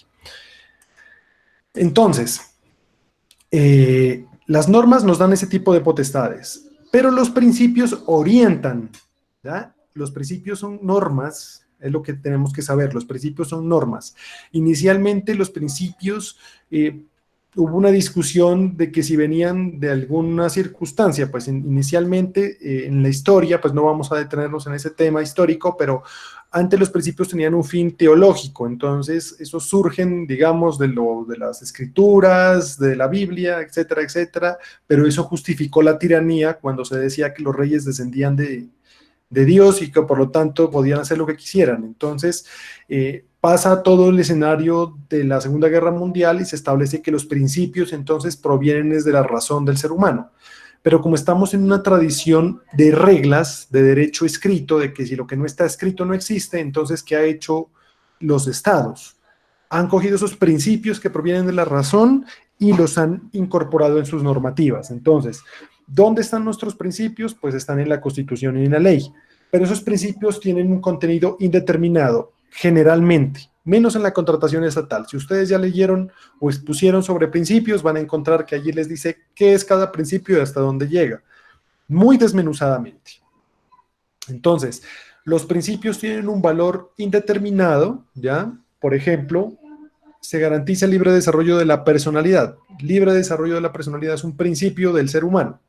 Entonces, las normas nos dan ese tipo de potestades, pero los principios orientan, ¿ya? Los principios son normas, es lo que tenemos que saber, los principios son normas. Inicialmente los principios, hubo una discusión de que si venían de alguna circunstancia, pues inicialmente en la historia, pues no vamos a detenernos en ese tema histórico, pero antes los principios tenían un fin teológico, entonces esos surgen, digamos, de las escrituras, de la Biblia, etcétera, etcétera, pero eso justificó la tiranía cuando se decía que los reyes descendían de Dios y que por lo tanto podían hacer lo que quisieran. Entonces pasa todo el escenario de la Segunda Guerra Mundial y se establece que los principios entonces provienen desde la razón del ser humano. Pero como estamos en una tradición de reglas, de derecho escrito, de que si lo que no está escrito no existe, entonces ¿qué ha hecho los estados? Han cogido esos principios que provienen de la razón y los han incorporado en sus normativas. Entonces, ¿dónde están nuestros principios? Pues están en la Constitución y en la ley. Pero esos principios tienen un contenido indeterminado, generalmente, menos en la contratación estatal. Si ustedes ya leyeron o expusieron sobre principios, van a encontrar que allí les dice qué es cada principio y hasta dónde llega, muy desmenuzadamente. Entonces, los principios tienen un valor indeterminado, ¿ya? Por ejemplo, se garantiza el libre desarrollo de la personalidad. Libre desarrollo de la personalidad es un principio del ser humano,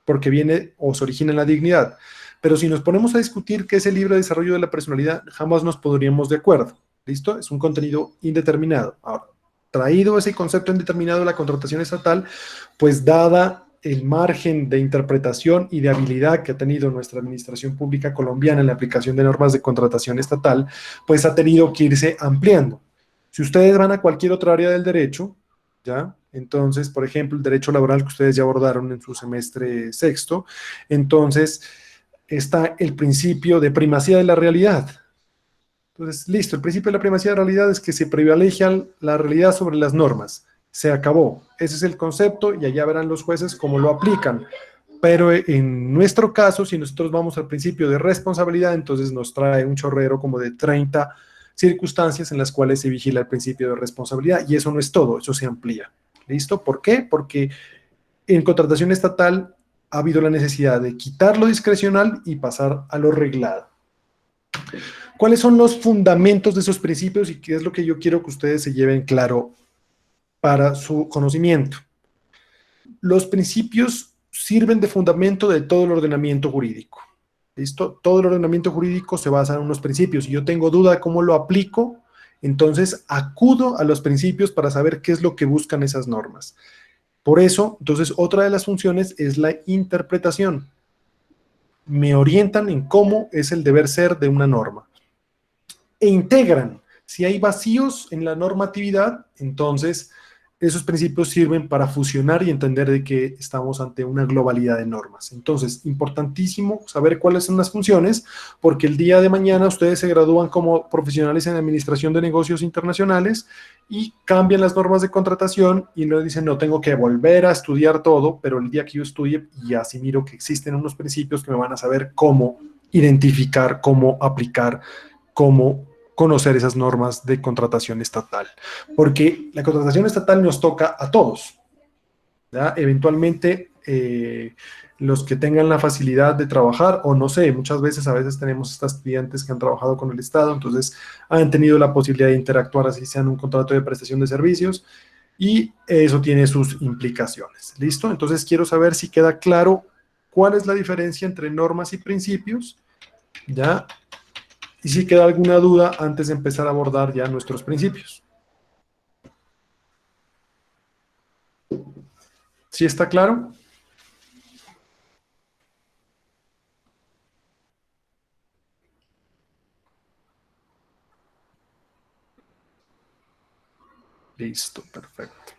porque viene o se origina en la dignidad. Pero si nos ponemos a discutir qué es el libre desarrollo de la personalidad, jamás nos pondríamos de acuerdo. ¿Listo? Es un contenido indeterminado. Ahora, traído ese concepto indeterminado de la contratación estatal, pues dada el margen de interpretación y de habilidad que ha tenido nuestra administración pública colombiana en la aplicación de normas de contratación estatal, pues ha tenido que irse ampliando. Si ustedes van a cualquier otra área del derecho, ¿ya? Entonces, por ejemplo, el derecho laboral que ustedes ya abordaron en su semestre sexto, entonces está el principio de primacía de la realidad. Entonces, listo, el principio de la primacía de la realidad es que se privilegia la realidad sobre las normas. Se acabó. Ese es el concepto y allá verán los jueces cómo lo aplican. Pero en nuestro caso, si nosotros vamos al principio de responsabilidad, entonces nos trae un chorrero como de 30 circunstancias en las cuales se vigila el principio de responsabilidad y eso no es todo, eso se amplía. ¿Listo? ¿Por qué? Porque en contratación estatal ha habido la necesidad de quitar lo discrecional y pasar a lo reglado. ¿Cuáles son los fundamentos de esos principios y qué es lo que yo quiero que ustedes se lleven claro para su conocimiento? Los principios sirven de fundamento de todo el ordenamiento jurídico. ¿Listo? Todo el ordenamiento jurídico se basa en unos principios. Si yo tengo duda de cómo lo aplico, entonces acudo a los principios para saber qué es lo que buscan esas normas. Por eso, entonces, otra de las funciones es la interpretación. Me orientan en cómo es el deber ser de una norma. E integran. Si hay vacíos en la normatividad, entonces esos principios sirven para fusionar y entender de que estamos ante una globalidad de normas. Entonces, importantísimo saber cuáles son las funciones, porque el día de mañana ustedes se gradúan como profesionales en administración de negocios internacionales y cambian las normas de contratación y no dicen, no, tengo que volver a estudiar todo, pero el día que yo estudie y así miro que existen unos principios que me van a saber cómo identificar, cómo aplicar, cómo conocer esas normas de contratación estatal, porque la contratación estatal nos toca a todos, ¿ya? Eventualmente los que tengan la facilidad de trabajar, o no sé, muchas veces a veces tenemos estas estudiantes que han trabajado con el Estado, entonces han tenido la posibilidad de interactuar así sea en un contrato de prestación de servicios, y eso tiene sus implicaciones, ¿listo? Entonces quiero saber si queda claro cuál es la diferencia entre normas y principios, ¿ya? Y si queda alguna duda antes de empezar a abordar ya nuestros principios. ¿Sí está claro? Listo, perfecto.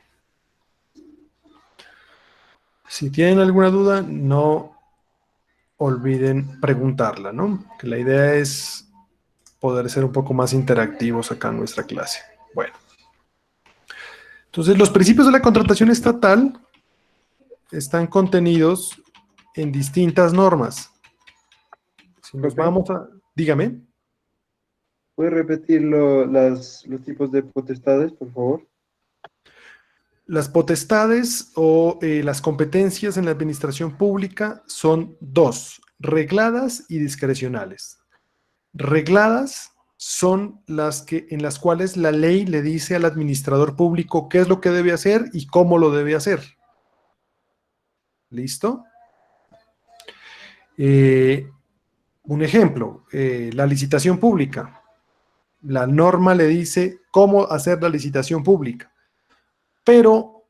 Si tienen alguna duda, no olviden preguntarla, ¿no? Que la idea es poder ser un poco más interactivos acá en nuestra clase. Bueno, entonces los principios de la contratación estatal están contenidos en distintas normas. Si nos Profe, vamos a... Dígame. ¿puede repetir los tipos de potestades, por favor? Las potestades o las competencias en la administración pública son dos, regladas y discrecionales. Regladas son las que, en las cuales la ley le dice al administrador público qué es lo que debe hacer y cómo lo debe hacer. ¿Listo? Un ejemplo, la licitación pública. La norma le dice cómo hacer la licitación pública, pero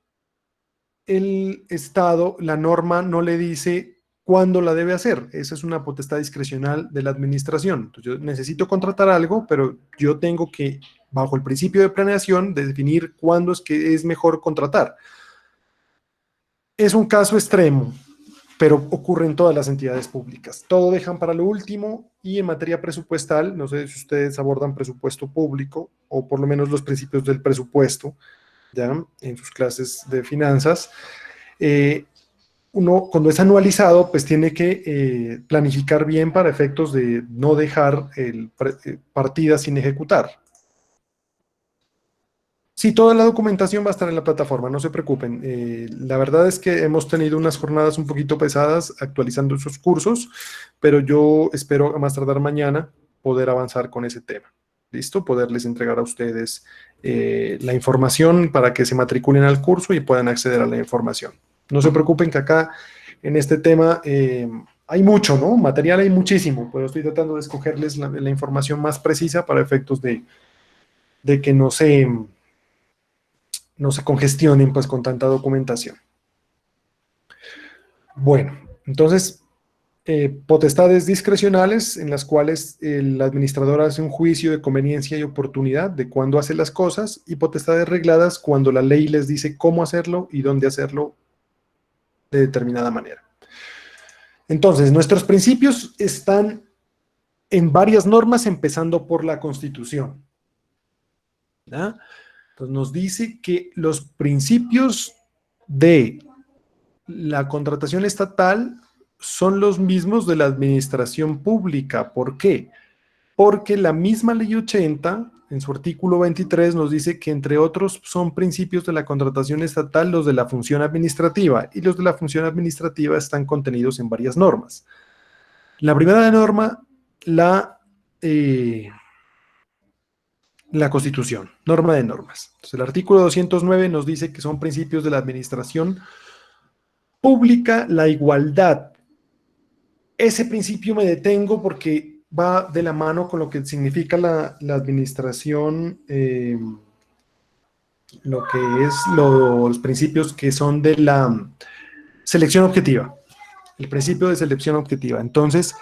el Estado, la norma no le dice cuándo la debe hacer. Esa es una potestad discrecional de la administración. Entonces, yo necesito contratar algo, pero yo tengo que, bajo el principio de planeación, de definir cuándo es que es mejor contratar. Es un caso extremo, pero ocurre en todas las entidades públicas. Todo dejan para lo último y en materia presupuestal, no sé si ustedes abordan presupuesto público o por lo menos los principios del presupuesto, ya en sus clases de finanzas. Uno cuando es anualizado, pues tiene que planificar bien para efectos de no dejar partidas sin ejecutar. Sí, toda la documentación va a estar en la plataforma, no se preocupen. La verdad es que hemos tenido unas jornadas un poquito pesadas actualizando esos cursos, pero yo espero a más tardar mañana poder avanzar con ese tema. ¿Listo? Poderles entregar a ustedes la información para que se matriculen al curso y puedan acceder a la información. No se preocupen que acá en este tema hay mucho, ¿no? Material hay muchísimo, pero estoy tratando de escogerles la información más precisa para efectos de que no se congestionen pues con tanta documentación. Bueno, entonces, potestades discrecionales en las cuales el administrador hace un juicio de conveniencia y oportunidad de cuándo hace las cosas, y potestades regladas cuando la ley les dice cómo hacerlo y dónde hacerlo de determinada manera. Entonces, nuestros principios están en varias normas, empezando por la Constitución, ¿ya? Entonces nos dice que los principios de la contratación estatal son los mismos de la administración pública. ¿Por qué? Porque la misma Ley 80, en su artículo 23, nos dice que, entre otros, son principios de la contratación estatal los de la función administrativa, y los de la función administrativa están contenidos en varias normas. La primera norma, la Constitución, norma de normas. Entonces, el artículo 209 nos dice que son principios de la administración pública, la igualdad. Ese principio me detengo porque va de la mano con lo que significa la administración, lo que es los principios que son de la selección objetiva, el principio de selección objetiva. Entonces,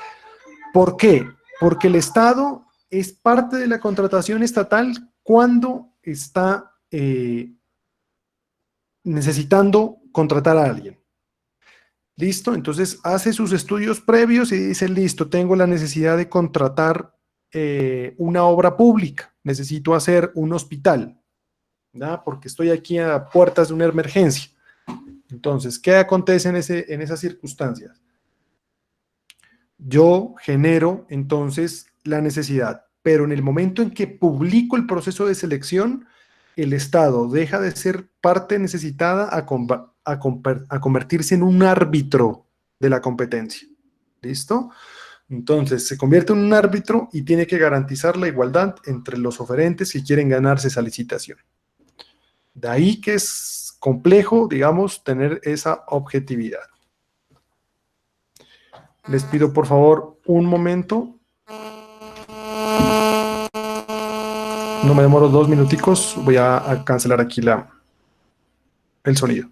¿por qué? Porque el Estado es parte de la contratación estatal cuando está necesitando contratar a alguien. ¿Listo? Entonces hace sus estudios previos y dice, listo, tengo la necesidad de contratar una obra pública, necesito hacer un hospital, ¿verdad? Porque estoy aquí a puertas de una emergencia. Entonces, ¿qué acontece en esas circunstancias? Yo genero entonces la necesidad, pero en el momento en que publico el proceso de selección, el Estado deja de ser parte necesitada a convertirse en un árbitro de la competencia. ¿Listo? Entonces se convierte en un árbitro y tiene que garantizar la igualdad entre los oferentes que quieren ganarse esa licitación. De ahí que es complejo, digamos, tener esa objetividad. Les pido por favor un momento. No me demoro 2 minuticos. Voy a cancelar aquí el sonido.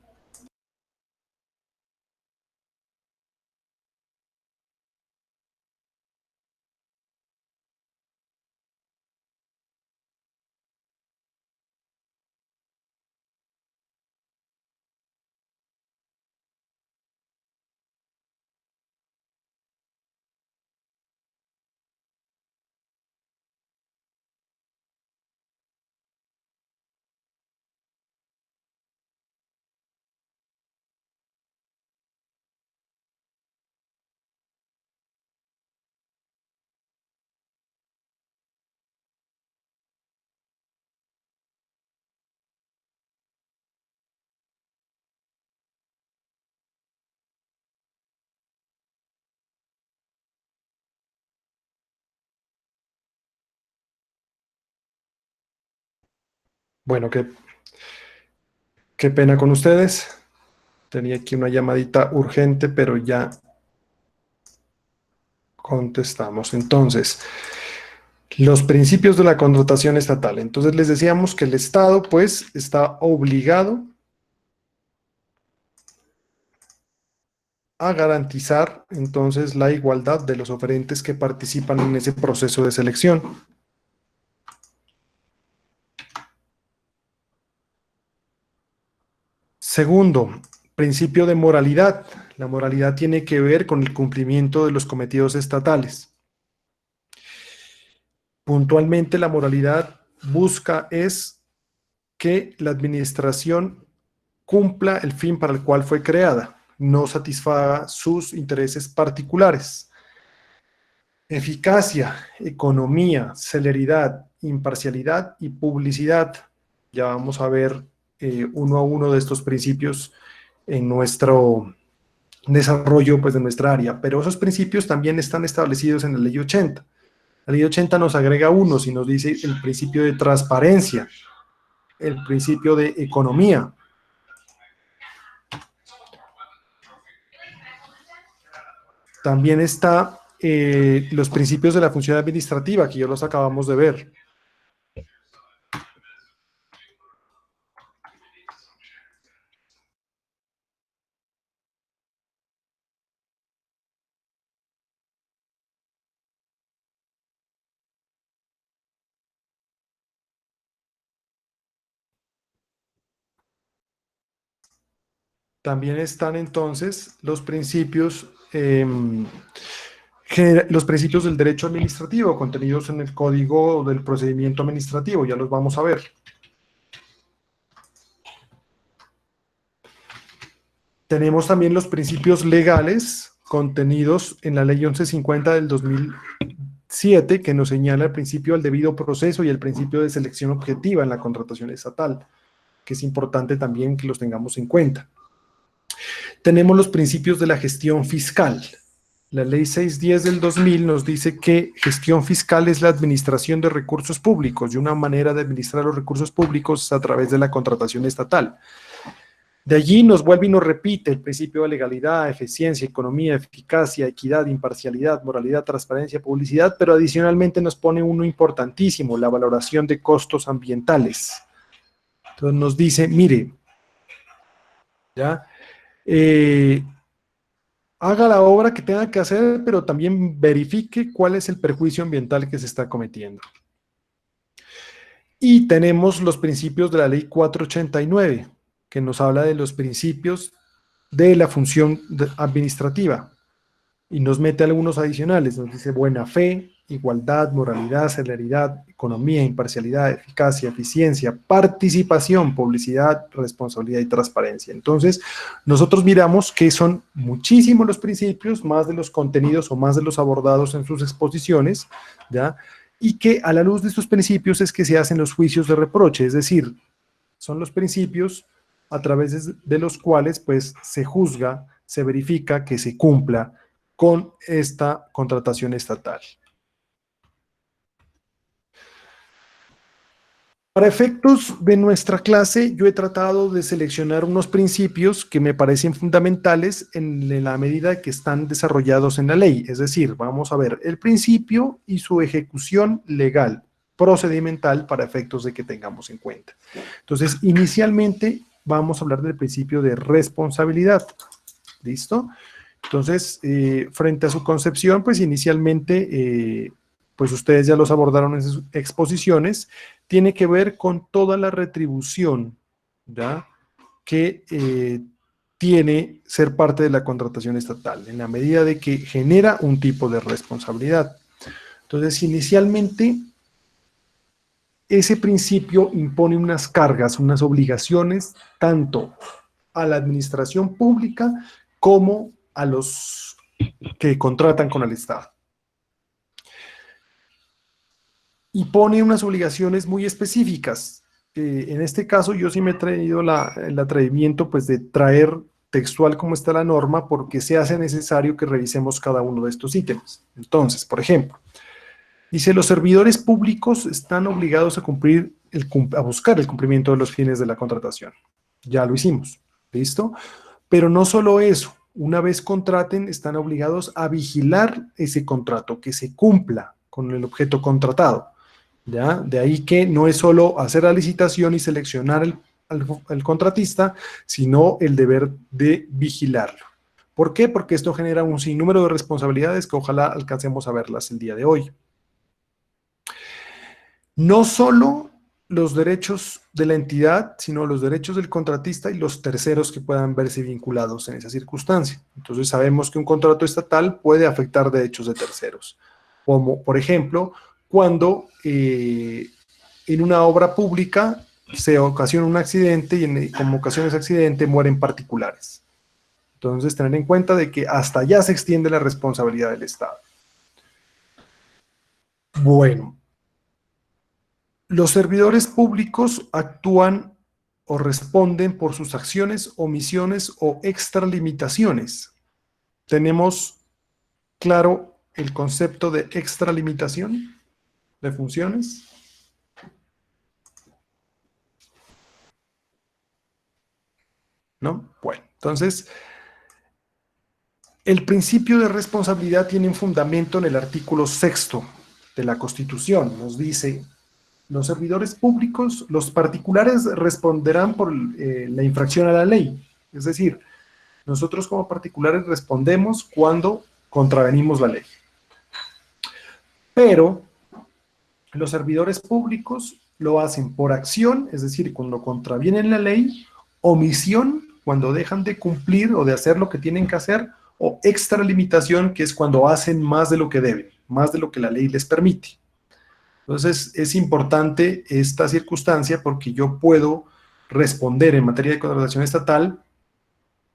Bueno, qué pena con ustedes. Tenía aquí una llamadita urgente, pero ya contestamos. Entonces, los principios de la contratación estatal. Entonces, les decíamos que el Estado, pues, está obligado a garantizar, entonces, la igualdad de los oferentes que participan en ese proceso de selección. Segundo, principio de moralidad. La moralidad tiene que ver con el cumplimiento de los cometidos estatales. Puntualmente, la moralidad busca es que la administración cumpla el fin para el cual fue creada, no satisfaga sus intereses particulares. Eficacia, economía, celeridad, imparcialidad y publicidad. Ya vamos a ver uno a uno de estos principios en nuestro desarrollo, pues, de nuestra área, pero esos principios también están establecidos en la Ley 80. La Ley 80 nos agrega unos y nos dice el principio de transparencia, el principio de economía. También está los principios de la función administrativa, que ya los acabamos de ver. También están entonces los principios del derecho administrativo contenidos en el Código del Procedimiento Administrativo, ya los vamos a ver. Tenemos también los principios legales contenidos en la Ley 1150 del 2007, que nos señala el principio del debido proceso y el principio de selección objetiva en la contratación estatal, que es importante también que los tengamos en cuenta. Tenemos los principios de la gestión fiscal. La Ley 610 del 2000 nos dice que gestión fiscal es la administración de recursos públicos y una manera de administrar los recursos públicos es a través de la contratación estatal. De allí nos vuelve y nos repite el principio de legalidad, eficiencia, economía, eficacia, equidad, imparcialidad, moralidad, transparencia, publicidad, pero adicionalmente nos pone uno importantísimo, la valoración de costos ambientales. Entonces nos dice, mire, ¿ya? Haga la obra que tenga que hacer, pero también verifique cuál es el perjuicio ambiental que se está cometiendo. Y tenemos los principios de la Ley 489, que nos habla de los principios de la función administrativa, y nos mete algunos adicionales, nos dice buena fe, igualdad, moralidad, celeridad, economía, imparcialidad, eficacia, eficiencia, participación, publicidad, responsabilidad y transparencia. Entonces, nosotros miramos que son muchísimos los principios, más de los contenidos o más de los abordados en sus exposiciones, ¿ya? Y que a la luz de estos principios es que se hacen los juicios de reproche, es decir, son los principios a través de los cuales, pues, se juzga, se verifica que se cumpla con esta contratación estatal. Para efectos de nuestra clase, yo he tratado de seleccionar unos principios que me parecen fundamentales en la medida que están desarrollados en la ley. Es decir, vamos a ver el principio y su ejecución legal, procedimental, para efectos de que tengamos en cuenta. Entonces, inicialmente vamos a hablar del principio de responsabilidad. ¿Listo? Entonces, frente a su concepción, pues inicialmente, pues ustedes ya los abordaron en sus exposiciones, tiene que ver con toda la retribución, ¿ya?, que tiene ser parte de la contratación estatal, en la medida de que genera un tipo de responsabilidad. Entonces, inicialmente, ese principio impone unas cargas, unas obligaciones, tanto a la administración pública como a los que contratan con el Estado. Y pone unas obligaciones muy específicas. En este caso yo sí me he traído el atrevimiento, pues, de traer textual como está la norma, porque se hace necesario que revisemos cada uno de estos ítems. Entonces, por ejemplo, dice, los servidores públicos están obligados a cumplir a buscar el cumplimiento de los fines de la contratación. Ya lo hicimos, ¿listo? Pero no solo eso, una vez contraten, están obligados a vigilar ese contrato, que se cumpla con el objeto contratado, ¿ya? De ahí que no es solo hacer la licitación y seleccionar al contratista, sino el deber de vigilarlo. ¿Por qué? Porque esto genera un sinnúmero de responsabilidades que ojalá alcancemos a verlas el día de hoy. No solo los derechos de la entidad, sino los derechos del contratista y los terceros que puedan verse vinculados en esa circunstancia. Entonces sabemos que un contrato estatal puede afectar derechos de terceros, como por ejemplo, cuando en una obra pública se ocasiona un accidente y como ocasiona ese accidente mueren particulares. Entonces tener en cuenta de que hasta allá se extiende la responsabilidad del Estado. Bueno. Los servidores públicos actúan o responden por sus acciones, omisiones o extralimitaciones. ¿Tenemos claro el concepto de extralimitación de funciones? ¿No? Bueno, entonces, el principio de responsabilidad tiene un fundamento en el artículo 6º de la Constitución. Nos dice: los servidores públicos, los particulares responderán por la infracción a la ley. Es decir, nosotros como particulares respondemos cuando contravenimos la ley. Pero los servidores públicos lo hacen por acción, es decir, cuando contravienen la ley, omisión, cuando dejan de cumplir o de hacer lo que tienen que hacer, o extralimitación, que es cuando hacen más de lo que deben, más de lo que la ley les permite. Entonces, es importante esta circunstancia porque yo puedo responder en materia de contratación estatal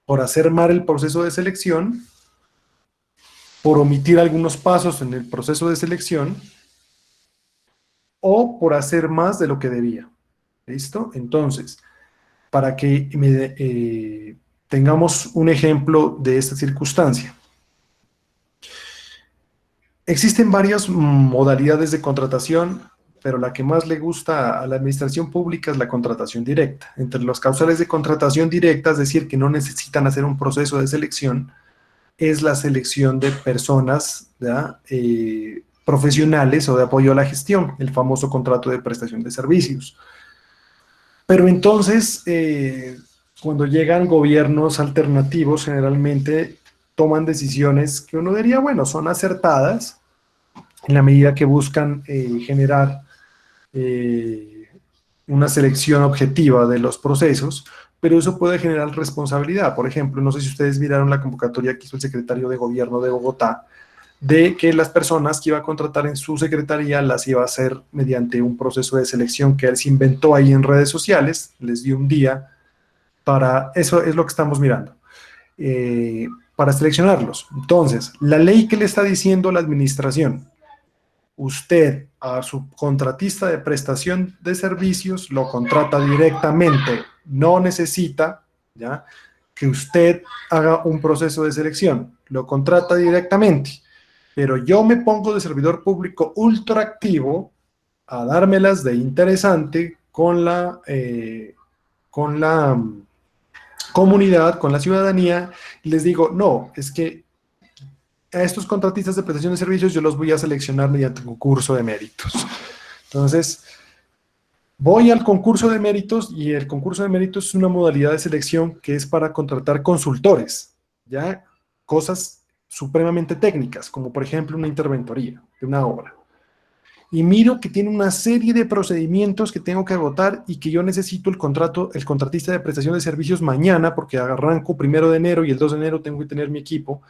por hacer mal el proceso de selección, por omitir algunos pasos en el proceso de selección o por hacer más de lo que debía. ¿Listo? Entonces, para que tengamos un ejemplo de esta circunstancia. Existen varias modalidades de contratación, pero la que más le gusta a la administración pública es la contratación directa. Entre los causales de contratación directa, es decir, que no necesitan hacer un proceso de selección, es la selección de personas profesionales o de apoyo a la gestión, el famoso contrato de prestación de servicios. Pero entonces, cuando llegan gobiernos alternativos, generalmente toman decisiones que uno diría, bueno, son acertadas, en la medida que buscan generar una selección objetiva de los procesos, pero eso puede generar responsabilidad. Por ejemplo, no sé si ustedes miraron la convocatoria que hizo el secretario de Gobierno de Bogotá, de que las personas que iba a contratar en su secretaría las iba a hacer mediante un proceso de selección que él se inventó ahí en redes sociales, les dio un día para, eso es lo que estamos mirando, para seleccionarlos. Entonces, la ley que le está diciendo la administración: usted a su contratista de prestación de servicios lo contrata directamente, no necesita, ¿ya?, que usted haga un proceso de selección, lo contrata directamente, pero yo me pongo de servidor público ultra activo a dármelas de interesante con la comunidad, con la ciudadanía, y les digo, no, es que a estos contratistas de prestación de servicios yo los voy a seleccionar mediante un concurso de méritos. Entonces, voy al concurso de méritos, y el concurso de méritos es una modalidad de selección que es para contratar consultores, ¿ya? Cosas supremamente técnicas, como por ejemplo una interventoría de una obra. Y miro que tiene una serie de procedimientos que tengo que agotar y que yo necesito el contratista de prestación de servicios mañana, porque arranco 1 de enero y el 2 de enero tengo que tener mi equipo.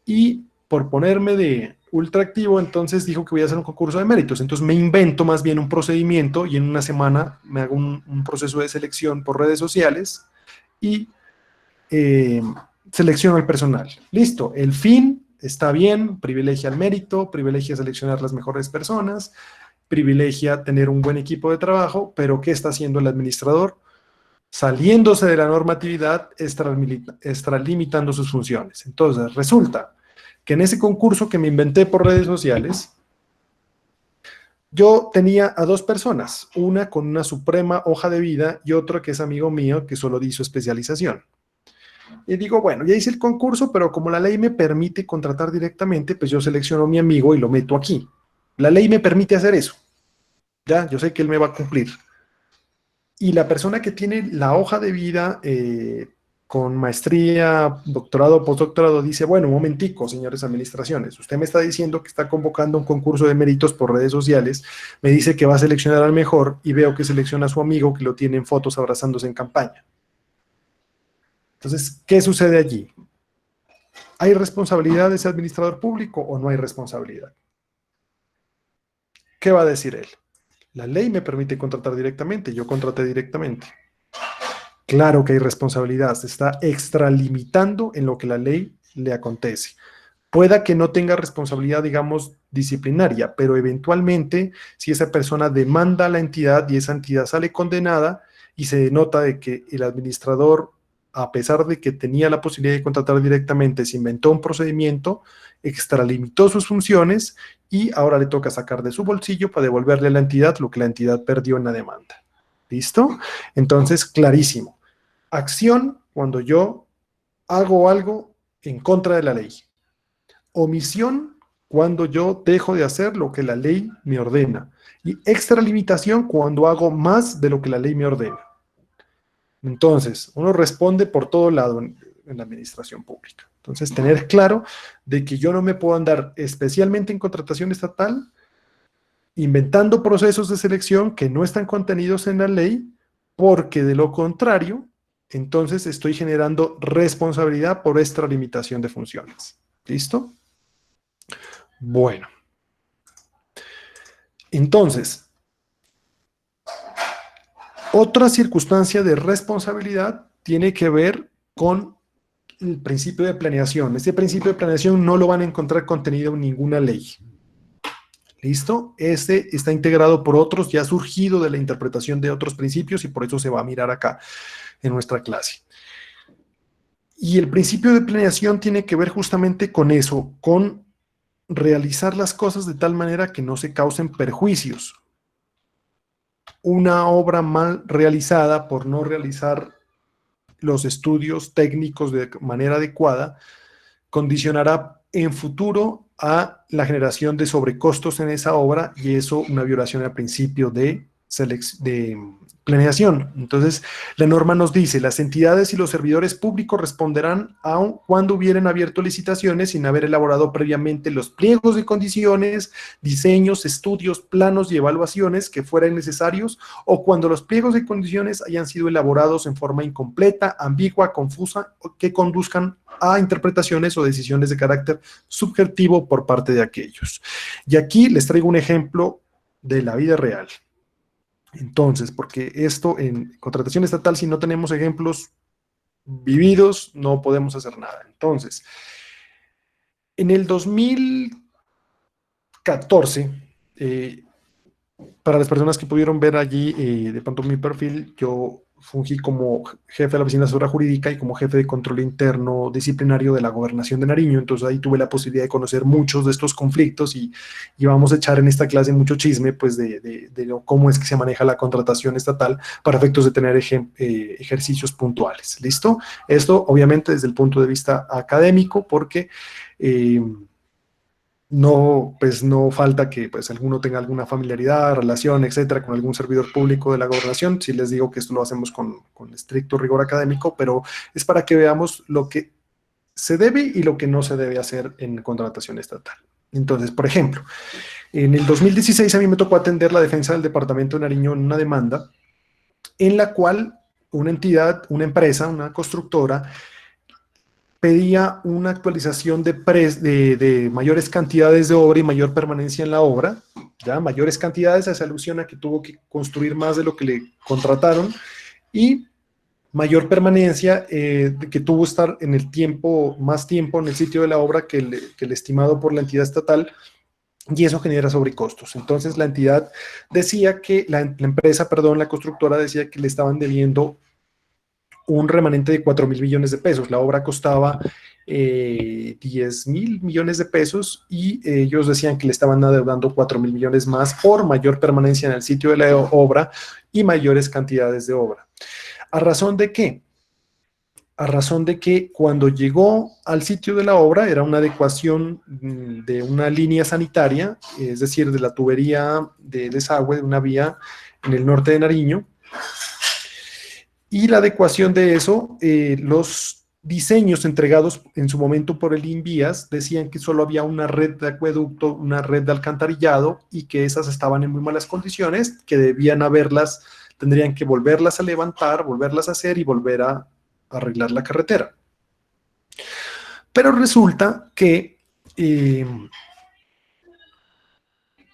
Y por ponerme de ultra activo, entonces dijo que voy a hacer un concurso de méritos. Entonces me invento más bien un procedimiento y en una semana me hago un proceso de selección por redes sociales y selecciono el personal. Listo, el fin está bien, privilegia el mérito, privilegia seleccionar las mejores personas, privilegia tener un buen equipo de trabajo, pero ¿qué está haciendo el administrador? Saliéndose de la normatividad, extralimitando sus funciones. Entonces, resulta que en ese concurso que me inventé por redes sociales, Yo tenía a dos personas, una con una suprema hoja de vida y otro que es amigo mío que solo hizo especialización. Y digo, bueno, ya hice el concurso, pero como la ley me permite contratar directamente, pues yo selecciono a mi amigo y lo meto aquí. La ley me permite hacer eso. Ya, yo sé que él me va a cumplir. Y la persona que tiene la hoja de vida con maestría, doctorado, postdoctorado, dice, bueno, un momentico, señores administraciones, usted me está diciendo que está convocando un concurso de méritos por redes sociales, me dice que va a seleccionar al mejor y veo que selecciona a su amigo que lo tiene en fotos abrazándose en campaña. Entonces, ¿qué sucede allí? ¿Hay responsabilidad de ese administrador público o no hay responsabilidad? ¿Qué va a decir él? La ley me permite contratar directamente, yo contraté directamente. Claro que hay responsabilidad, se está extralimitando en lo que la ley le acontece. Pueda que no tenga responsabilidad, digamos, disciplinaria, pero eventualmente, si esa persona demanda a la entidad y esa entidad sale condenada y se denota de que el administrador, a pesar de que tenía la posibilidad de contratar directamente, se inventó un procedimiento, extralimitó sus funciones y ahora le toca sacar de su bolsillo para devolverle a la entidad lo que la entidad perdió en la demanda. ¿Listo? Entonces, clarísimo. Acción cuando yo hago algo en contra de la ley. Omisión cuando yo dejo de hacer lo que la ley me ordena. Y extralimitación cuando hago más de lo que la ley me ordena. Entonces, uno responde por todo lado en la administración pública. Entonces, tener claro de que yo no me puedo andar, especialmente en contratación estatal, inventando procesos de selección que no están contenidos en la ley, porque de lo contrario, entonces estoy generando responsabilidad por extralimitación de funciones. ¿Listo? Bueno. Entonces, otra circunstancia de responsabilidad tiene que ver con el principio de planeación. Este principio de planeación no lo van a encontrar contenido en ninguna ley. ¿Listo? Este está integrado por otros, ya ha surgido de la interpretación de otros principios y por eso se va a mirar acá en nuestra clase. Y el principio de planeación tiene que ver justamente con eso, con realizar las cosas de tal manera que no se causen perjuicios. Una obra mal realizada por no realizar los estudios técnicos de manera adecuada condicionará en futuro a la generación de sobrecostos en esa obra y eso una violación al principio de planeación. Entonces, la norma nos dice, las entidades y los servidores públicos responderán aun cuando hubieran abierto licitaciones sin haber elaborado previamente los pliegos de condiciones, diseños, estudios, planos y evaluaciones que fueran necesarios o cuando los pliegos de condiciones hayan sido elaborados en forma incompleta, ambigua, confusa o que conduzcan a interpretaciones o decisiones de carácter subjetivo por parte de aquellos. Y aquí les traigo un ejemplo de la vida real. Entonces, porque esto en contratación estatal, si no tenemos ejemplos vividos, no podemos hacer nada. Entonces, en el 2014, para las personas que pudieron ver allí, de pronto mi perfil, yo fungí como jefe de la oficina asesora jurídica y como jefe de control interno disciplinario de la gobernación de Nariño. Entonces ahí tuve la posibilidad de conocer muchos de estos conflictos y vamos a echar en esta clase mucho chisme pues de cómo es que se maneja la contratación estatal para efectos de tener ejercicios puntuales. ¿Listo? Esto obviamente desde el punto de vista académico porque no falta que pues alguno tenga alguna familiaridad, relación, etcétera, con algún servidor público de la gobernación. Si les digo que esto lo hacemos con estricto rigor académico, pero es para que veamos lo que se debe y lo que no se debe hacer en contratación estatal. Entonces, por ejemplo, en el 2016 a mí me tocó atender la defensa del departamento de Nariño en una demanda en la cual una entidad, una empresa, una constructora, pedía una actualización de mayores cantidades de obra y mayor permanencia en la obra, ya mayores cantidades, hace alusión a que tuvo que construir más de lo que le contrataron, y mayor permanencia, que tuvo que estar en el tiempo, más tiempo en el sitio de la obra que el estimado por la entidad estatal, y eso genera sobrecostos. Entonces la entidad decía que, la empresa, perdón, la constructora decía que le estaban debiendo un remanente de 4.000 millones de pesos. La obra costaba 10.000 millones de pesos y ellos decían que le estaban adeudando 4.000 millones más por mayor permanencia en el sitio de la obra y mayores cantidades de obra. ¿A razón de qué? A razón de que cuando llegó al sitio de la obra era una adecuación de una línea sanitaria, es decir, de la tubería de desagüe de una vía en el norte de Nariño, y la adecuación de eso, los diseños entregados en su momento por el INVIAS decían que solo había una red de acueducto, una red de alcantarillado y que esas estaban en muy malas condiciones, que debían haberlas, tendrían que volverlas a levantar, volverlas a hacer y volver a arreglar la carretera. Pero resulta que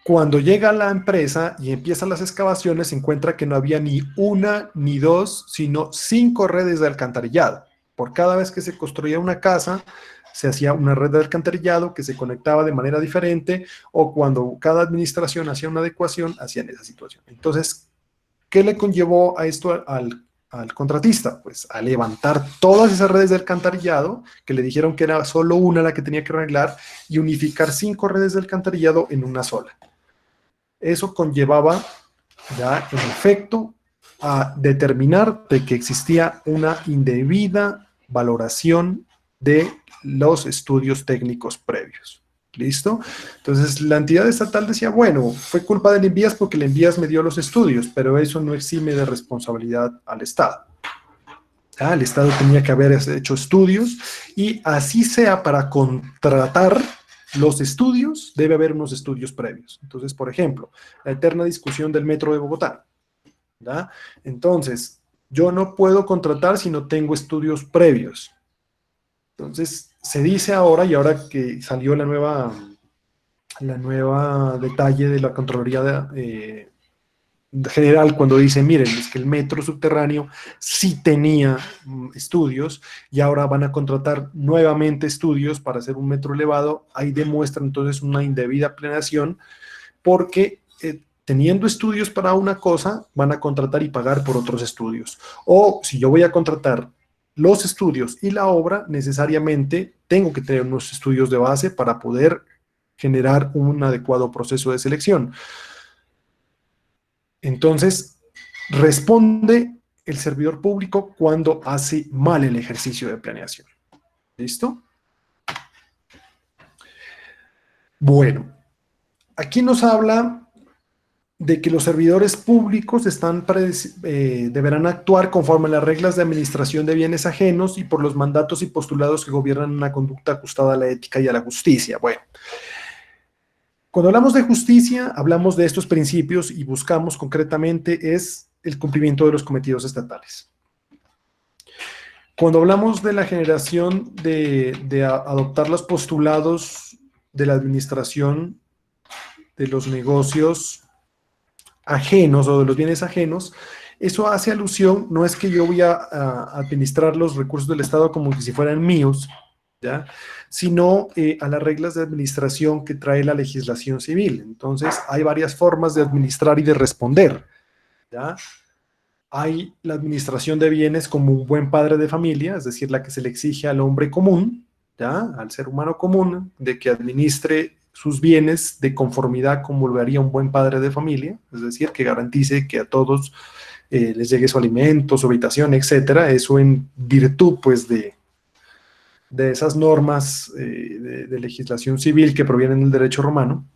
cuando llega la empresa y empiezan las excavaciones, se encuentra que no había ni una ni dos, sino 5 redes de alcantarillado. Por cada vez que se construía una casa, se hacía una red de alcantarillado que se conectaba de manera diferente, o cuando cada administración hacía una adecuación, hacían esa situación. Entonces, ¿qué le conllevó a esto al contratista? Pues a levantar todas esas redes de alcantarillado, que le dijeron que era solo una la que tenía que arreglar, y unificar 5 redes de alcantarillado en una sola. Eso conllevaba ya en efecto a determinar de que existía una indebida valoración de los estudios técnicos previos. ¿Listo? Entonces la entidad estatal decía, bueno, fue culpa del INVIAS porque el INVIAS me dio los estudios, pero eso no exime de responsabilidad al Estado. El Estado tenía que haber hecho estudios, y así sea para contratar los estudios, debe haber unos estudios previos. Entonces, por ejemplo, la eterna discusión del metro de Bogotá, ¿ya? Entonces, yo no puedo contratar si no tengo estudios previos. Entonces, se dice ahora, y ahora que salió la nueva detalle de la Contraloría General, cuando dice, miren, es que el metro subterráneo sí tenía estudios y ahora van a contratar nuevamente estudios para hacer un metro elevado, ahí demuestra entonces una indebida planeación, porque teniendo estudios para una cosa, van a contratar y pagar por otros estudios. O si yo voy a contratar los estudios y la obra, necesariamente tengo que tener unos estudios de base para poder generar un adecuado proceso de selección. Entonces, responde el servidor público cuando hace mal el ejercicio de planeación. ¿Listo? Bueno, aquí nos habla de que los servidores públicos deberán actuar conforme a las reglas de administración de bienes ajenos y por los mandatos y postulados que gobiernan una conducta ajustada a la ética y a la justicia. Bueno, cuando hablamos de justicia, hablamos de estos principios y buscamos concretamente es el cumplimiento de los cometidos estatales. Cuando hablamos de la generación de adoptar los postulados de la administración de los negocios ajenos o de los bienes ajenos, eso hace alusión, no es que yo voy a administrar los recursos del Estado como que si fueran míos, ¿ya? Sino a las reglas de administración que trae la legislación civil. Entonces, hay varias formas de administrar y de responder, ¿ya? Hay la administración de bienes como un buen padre de familia, es decir, la que se le exige al hombre común, ¿ya? Al ser humano común, de que administre sus bienes de conformidad como lo haría un buen padre de familia, es decir, que garantice que a todos les llegue su alimento, su habitación, etcétera. Eso en virtud, pues, de esas normas de legislación civil que provienen del derecho romano.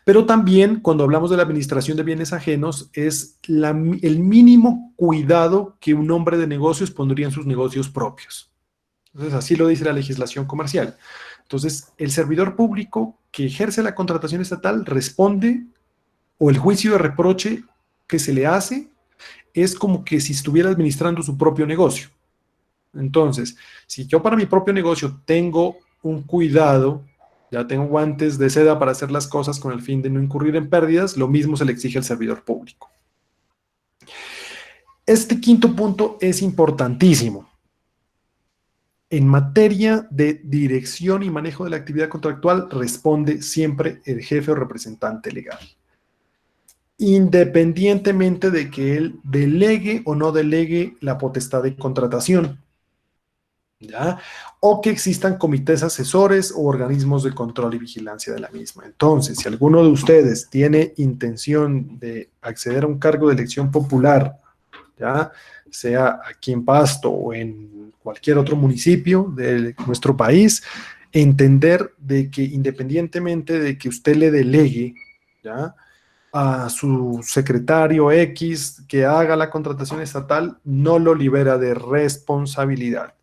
Pero también, cuando hablamos de la administración de bienes ajenos, es el mínimo cuidado que un hombre de negocios pondría en sus negocios propios. Entonces, así lo dice la legislación comercial. Entonces, el servidor público que ejerce la contratación estatal responde, o el juicio de reproche que se le hace, es como que si estuviera administrando su propio negocio. Entonces, si yo para mi propio negocio tengo un cuidado, ya tengo guantes de seda para hacer las cosas con el fin de no incurrir en pérdidas, lo mismo se le exige al servidor público. Este quinto punto es importantísimo. En materia de dirección y manejo de la actividad contractual, responde siempre el jefe o representante legal. independientemente de que él delegue o no delegue la potestad de contratación, ¿ya? O que existan comités asesores o organismos de control y vigilancia de la misma. Entonces, si alguno de ustedes tiene intención de acceder a un cargo de elección popular, ¿ya? Sea aquí en Pasto o en cualquier otro municipio de nuestro país, entender de que independientemente de que usted le delegue, ¿ya?, a su secretario X que haga la contratación estatal, no lo libera de responsabilidad.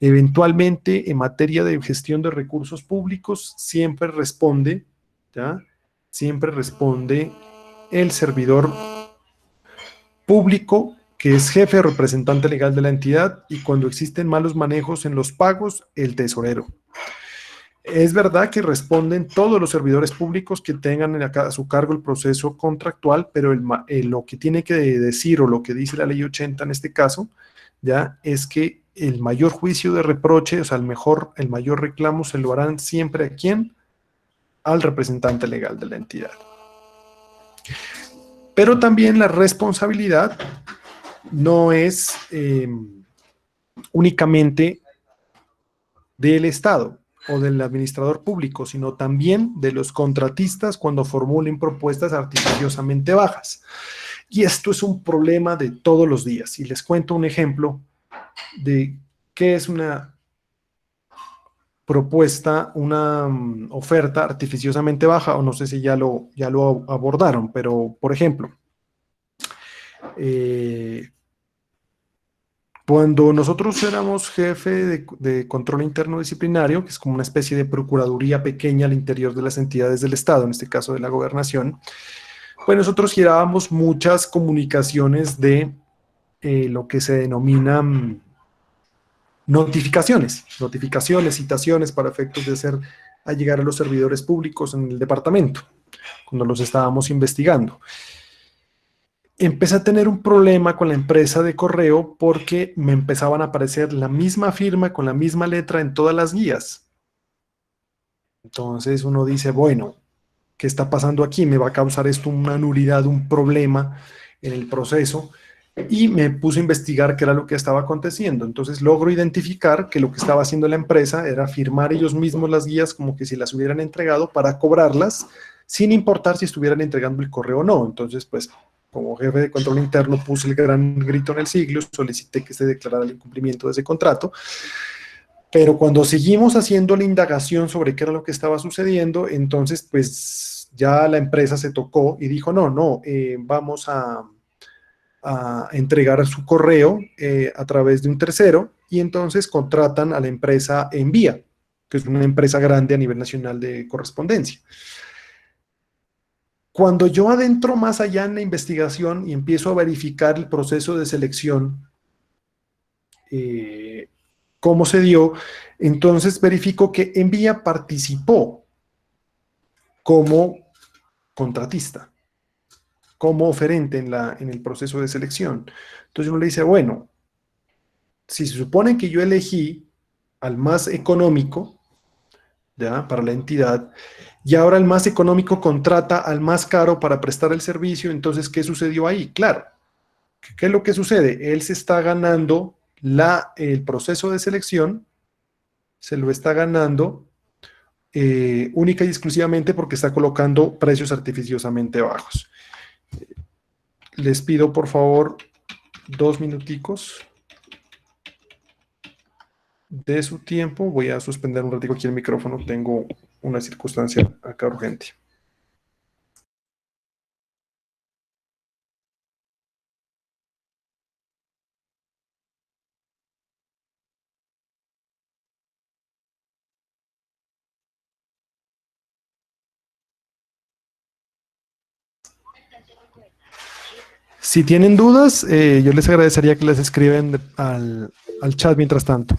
Eventualmente, en materia de gestión de recursos públicos, siempre responde, ¿ya? Siempre responde el servidor público, que es jefe o representante legal de la entidad, y cuando existen malos manejos en los pagos, el tesorero. Es verdad que responden todos los servidores públicos que tengan a su cargo el proceso contractual, pero lo que tiene que decir, o lo que dice la ley 80 en este caso, ya es que el mayor juicio de reproche, o sea, el mayor reclamo se lo harán siempre a quién, al representante legal de la entidad. Pero también la responsabilidad no es únicamente del Estado o del administrador público, sino también de los contratistas cuando formulen propuestas artificiosamente bajas. Y esto es un problema de todos los días. Y les cuento un ejemplo de qué es una propuesta, una oferta artificiosamente baja, o no sé si ya lo abordaron, pero por ejemplo, cuando nosotros éramos jefe de control interno disciplinario, que es como una especie de procuraduría pequeña al interior de las entidades del Estado, en este caso de la gobernación, pues nosotros girábamos muchas comunicaciones de lo que se denominan notificaciones, citaciones para efectos de hacer a llegar a los servidores públicos en el departamento, cuando los estábamos investigando. Empecé a tener un problema con la empresa de correo porque me empezaban a aparecer la misma firma con la misma letra en todas las guías. Entonces uno dice, bueno, ¿qué está pasando aquí? ¿Me va a causar esto una nulidad, un problema en el proceso? Y me puse a investigar qué era lo que estaba aconteciendo. Entonces logro identificar que lo que estaba haciendo la empresa era firmar ellos mismos las guías como que si las hubieran entregado para cobrarlas, sin importar si estuvieran entregando el correo o no. Entonces, pues, como jefe de control interno, puse el gran grito en el siglo, solicité que se declarara el incumplimiento de ese contrato. Pero cuando seguimos haciendo la indagación sobre qué era lo que estaba sucediendo, entonces, pues, ya la empresa se tocó y dijo, no, vamos a entregar su correo a través de un tercero, y entonces contratan a la empresa Envía, que es una empresa grande a nivel nacional de correspondencia. Cuando yo adentro más allá en la investigación y empiezo a verificar el proceso de selección, cómo se dio, entonces verifico que Envía participó como contratista, como oferente en el proceso de selección. Entonces uno le dice, bueno, si se supone que yo elegí al más económico, ¿ya?, para la entidad, y ahora el más económico contrata al más caro para prestar el servicio, entonces, ¿qué sucedió ahí? Claro, ¿qué es lo que sucede? Él se está ganando el proceso de selección, se lo está ganando única y exclusivamente porque está colocando precios artificiosamente bajos. Les pido, por favor, 2 minuticos de su tiempo. Voy a suspender un ratito aquí el micrófono. Tengo una circunstancia acá urgente. Si tienen dudas, yo les agradecería que las escriben al chat mientras tanto.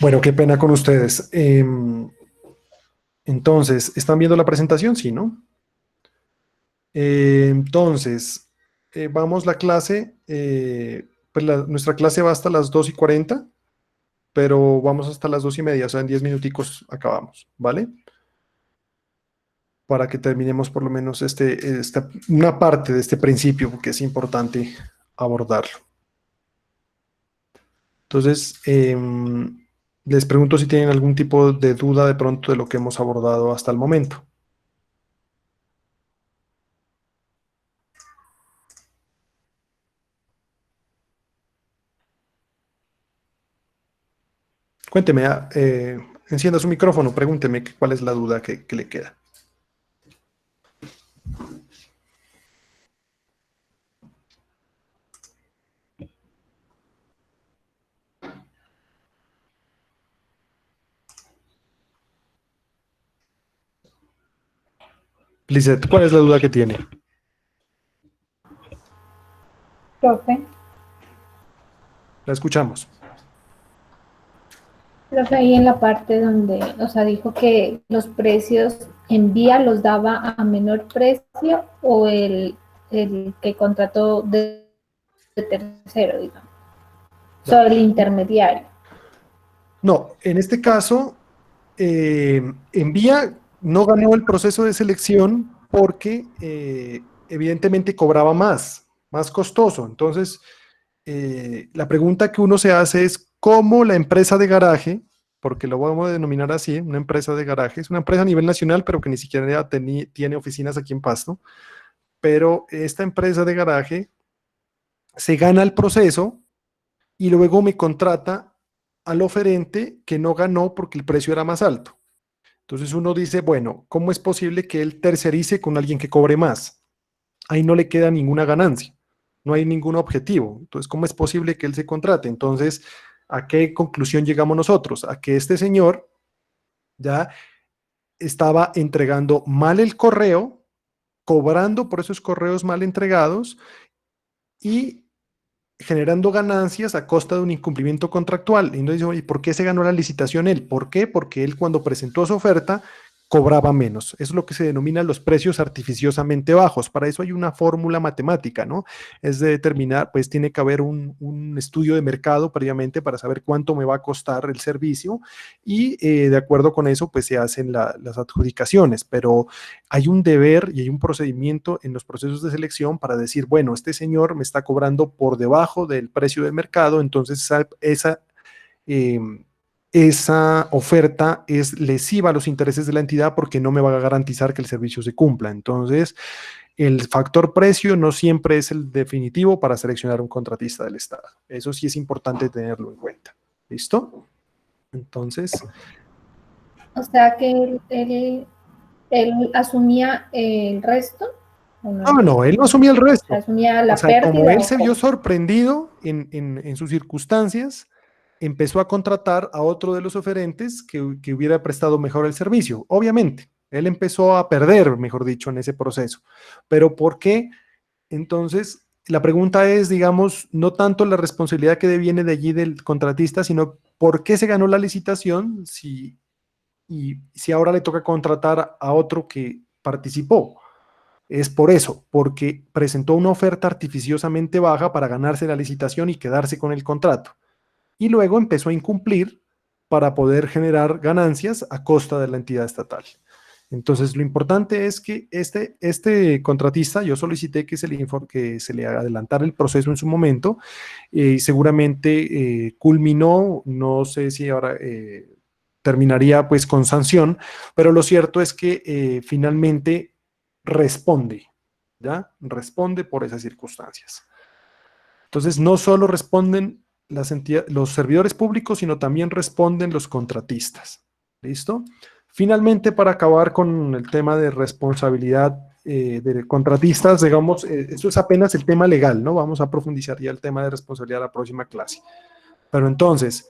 Bueno, qué pena con ustedes. Entonces, ¿están viendo la presentación? Sí, ¿no? Entonces, vamos la clase. Pues nuestra clase va hasta las 2:40, pero vamos hasta las 2:30, o sea, en 10 minuticos acabamos, ¿vale? Para que terminemos por lo menos una parte de este principio, porque es importante abordarlo. Entonces, les pregunto si tienen algún tipo de duda de pronto de lo que hemos abordado hasta el momento. Cuénteme, encienda su micrófono, pregúnteme cuál es la duda que le queda. Lizeth, ¿cuál es la duda que tiene? Profe, La escuchamos. profe, ahí en la parte donde, o sea, dijo que los precios en vía los daba a menor precio o el que contrató de tercero, digamos. O sea, el intermediario. No, en este caso, Envía no ganó el proceso de selección porque evidentemente cobraba más costoso. Entonces, la pregunta que uno se hace es cómo la empresa de garaje, porque lo vamos a denominar así, una empresa de garaje, es una empresa a nivel nacional, pero que ni siquiera tiene oficinas aquí en Pasto, pero esta empresa de garaje se gana el proceso y luego me contrata al oferente que no ganó porque el precio era más alto. Entonces uno dice, bueno, ¿cómo es posible que él tercerice con alguien que cobre más? Ahí no le queda ninguna ganancia, no hay ningún objetivo. Entonces, ¿cómo es posible que él se contrate? Entonces, ¿a qué conclusión llegamos nosotros? A que este señor ya estaba entregando mal el correo, cobrando por esos correos mal entregados y generando ganancias a costa de un incumplimiento contractual. Y entonces dice, oye, ¿por qué se ganó la licitación él? ¿Por qué? Porque él cuando presentó su oferta cobraba menos. Eso es lo que se denomina los precios artificiosamente bajos. Para eso hay una fórmula matemática, ¿no? Es de determinar, pues tiene que haber un estudio de mercado previamente para saber cuánto me va a costar el servicio y de acuerdo con eso, pues se hacen las adjudicaciones. Pero hay un deber y hay un procedimiento en los procesos de selección para decir, bueno, este señor me está cobrando por debajo del precio del mercado, entonces esa oferta es lesiva a los intereses de la entidad porque no me va a garantizar que el servicio se cumpla. Entonces, el factor precio no siempre es el definitivo para seleccionar un contratista del Estado. Eso sí es importante tenerlo en cuenta. ¿Listo? Entonces... O sea que él asumía el resto. ¿O no? No, él no asumía el resto. Asumía la o sea, pérdida. como él se vio sorprendido en sus circunstancias, empezó a contratar a otro de los oferentes que hubiera prestado mejor el servicio. Obviamente, él empezó a perder, mejor dicho, en ese proceso. Pero ¿por qué? Entonces, la pregunta es, digamos, no tanto la responsabilidad que viene de allí del contratista, sino ¿por qué se ganó la licitación si ahora le toca contratar a otro que participó? Es por eso, porque presentó una oferta artificiosamente baja para ganarse la licitación y quedarse con el contrato. Y luego empezó a incumplir para poder generar ganancias a costa de la entidad estatal. Entonces, lo importante es que este contratista, yo solicité que se le adelantara el proceso en su momento, y seguramente culminó, no sé si ahora terminaría pues con sanción, pero lo cierto es que finalmente responde, ¿ya? Responde por esas circunstancias. Entonces, no solo responden los servidores públicos, sino también responden los contratistas. ¿Listo? Finalmente, para acabar con el tema de responsabilidad de contratistas, digamos, eso es apenas el tema legal, ¿no? Vamos a profundizar ya el tema de responsabilidad en la próxima clase. Pero entonces,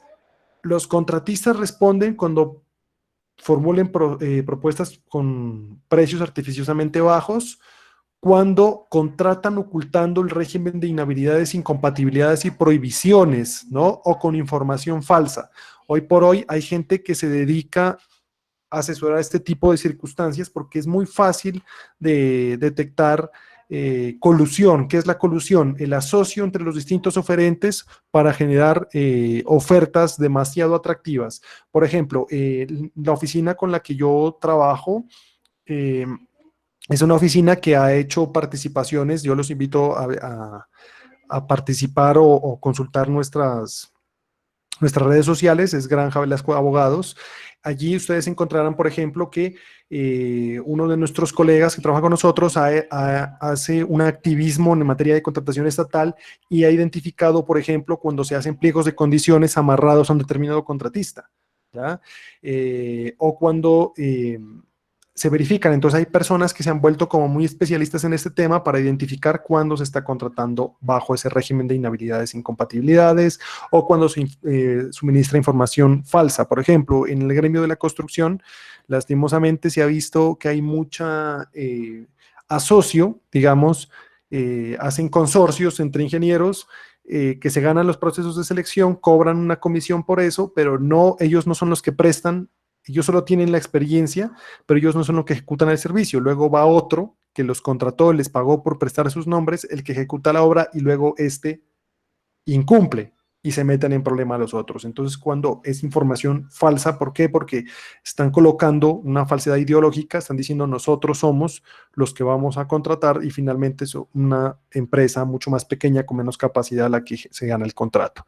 los contratistas responden cuando formulen propuestas con precios artificiosamente bajos, cuando contratan ocultando el régimen de inhabilidades, incompatibilidades y prohibiciones, ¿no? O con información falsa. Hoy por hoy hay gente que se dedica a asesorar este tipo de circunstancias porque es muy fácil de detectar colusión. ¿Qué es la colusión? El asocio entre los distintos oferentes para generar ofertas demasiado atractivas. Por ejemplo, la oficina con la que yo trabajo es una oficina que ha hecho participaciones. Yo los invito a participar o consultar nuestras redes sociales, es Granja Velasco Abogados. Allí ustedes encontrarán, por ejemplo, que uno de nuestros colegas que trabaja con nosotros hace un activismo en materia de contratación estatal y ha identificado, por ejemplo, cuando se hacen pliegos de condiciones amarrados a un determinado contratista, ¿ya? O cuando se verifican. Entonces hay personas que se han vuelto como muy especialistas en este tema para identificar cuándo se está contratando bajo ese régimen de inhabilidades e incompatibilidades o cuando se suministra información falsa. Por ejemplo, en el gremio de la construcción, lastimosamente se ha visto que hay mucha asocio, digamos, hacen consorcios entre ingenieros que se ganan los procesos de selección, cobran una comisión por eso, pero no, ellos no son los que prestan. Ellos solo tienen la experiencia, pero ellos no son los que ejecutan el servicio. Luego va otro que los contrató, les pagó por prestar sus nombres, el que ejecuta la obra y luego este incumple y se meten en problema a los otros. Entonces, cuando es información falsa, ¿por qué? Porque están colocando una falsedad ideológica, están diciendo nosotros somos los que vamos a contratar y finalmente es una empresa mucho más pequeña con menos capacidad la que se gana el contrato.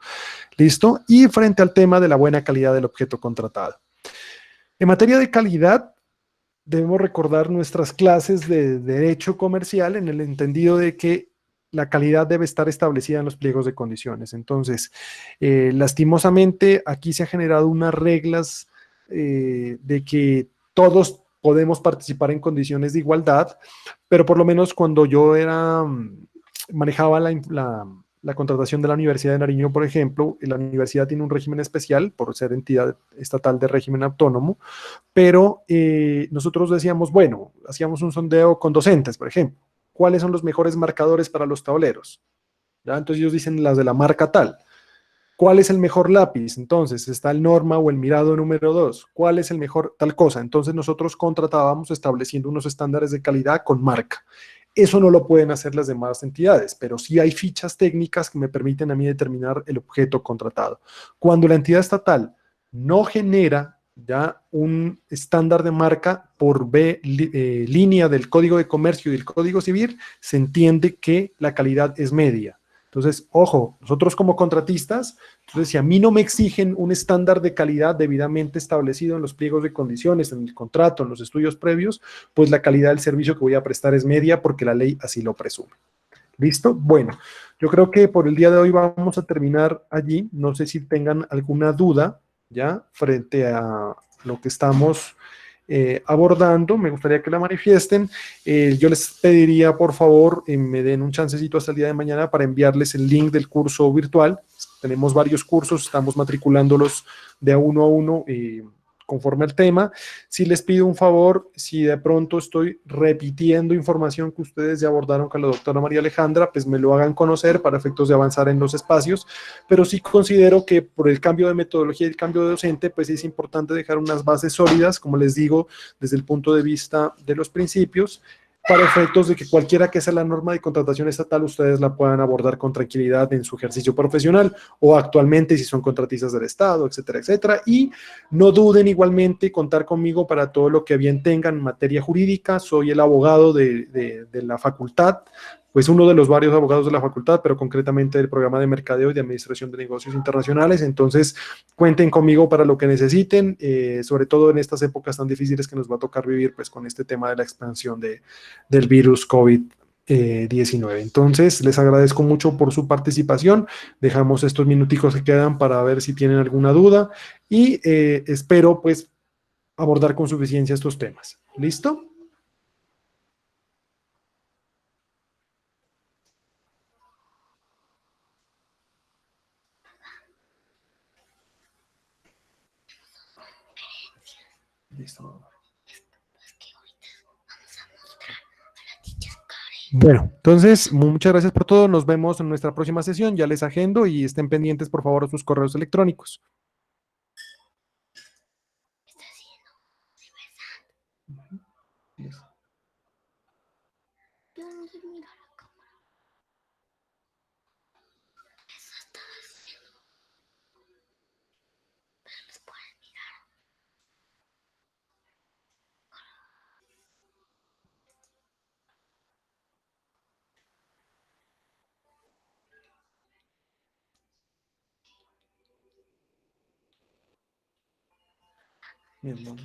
¿Listo? Y frente al tema de la buena calidad del objeto contratado. En materia de calidad, debemos recordar nuestras clases de derecho comercial en el entendido de que la calidad debe estar establecida en los pliegos de condiciones. Entonces, lastimosamente, aquí se han generado unas reglas de que todos podemos participar en condiciones de igualdad, pero por lo menos cuando yo manejaba la contratación de la Universidad de Nariño, por ejemplo, la universidad tiene un régimen especial por ser entidad estatal de régimen autónomo, pero nosotros decíamos, bueno, hacíamos un sondeo con docentes, por ejemplo, ¿cuáles son los mejores marcadores para los tableros? ¿Ya? Entonces ellos dicen las de la marca tal. ¿Cuál es el mejor lápiz? Entonces está el Norma o el Mirado número 2. ¿Cuál es el mejor tal cosa? Entonces nosotros contratábamos estableciendo unos estándares de calidad con marca. Eso no lo pueden hacer las demás entidades, pero sí hay fichas técnicas que me permiten a mí determinar el objeto contratado. Cuando la entidad estatal no genera ya un estándar de marca por línea del Código de Comercio y del Código Civil, se entiende que la calidad es media. Entonces, ojo, nosotros como contratistas, entonces si a mí no me exigen un estándar de calidad debidamente establecido en los pliegos de condiciones, en el contrato, en los estudios previos, pues la calidad del servicio que voy a prestar es media porque la ley así lo presume. ¿Listo? Bueno, yo creo que por el día de hoy vamos a terminar allí. No sé si tengan alguna duda ya frente a lo que estamos abordando, me gustaría que la manifiesten. Yo les pediría, por favor, me den un chancecito hasta el día de mañana para enviarles el link del curso virtual. Tenemos varios cursos, estamos matriculándolos de a uno conforme al tema. Si les pido un favor, si de pronto estoy repitiendo información que ustedes ya abordaron con la doctora María Alejandra, pues me lo hagan conocer para efectos de avanzar en los espacios, pero sí considero que por el cambio de metodología y el cambio de docente, pues es importante dejar unas bases sólidas, como les digo, desde el punto de vista de los principios, para efectos de que cualquiera que sea la norma de contratación estatal, ustedes la puedan abordar con tranquilidad en su ejercicio profesional o actualmente si son contratistas del Estado, etcétera, etcétera. Y no duden igualmente contar conmigo para todo lo que bien tengan en materia jurídica. Soy el abogado de la facultad, pues uno de los varios abogados de la facultad, pero concretamente del programa de mercadeo y de administración de negocios internacionales. Entonces, cuenten conmigo para lo que necesiten, sobre todo en estas épocas tan difíciles que nos va a tocar vivir, pues con este tema de la expansión del virus COVID-19. Entonces, les agradezco mucho por su participación. Dejamos estos minuticos que quedan para ver si tienen alguna duda y espero, pues, abordar con suficiencia estos temas. ¿Listo? Listo. Bueno, entonces, muchas gracias por todo. Nos vemos en nuestra próxima sesión. Ya les agendo y estén pendientes, por favor, a sus correos electrónicos. Mismo.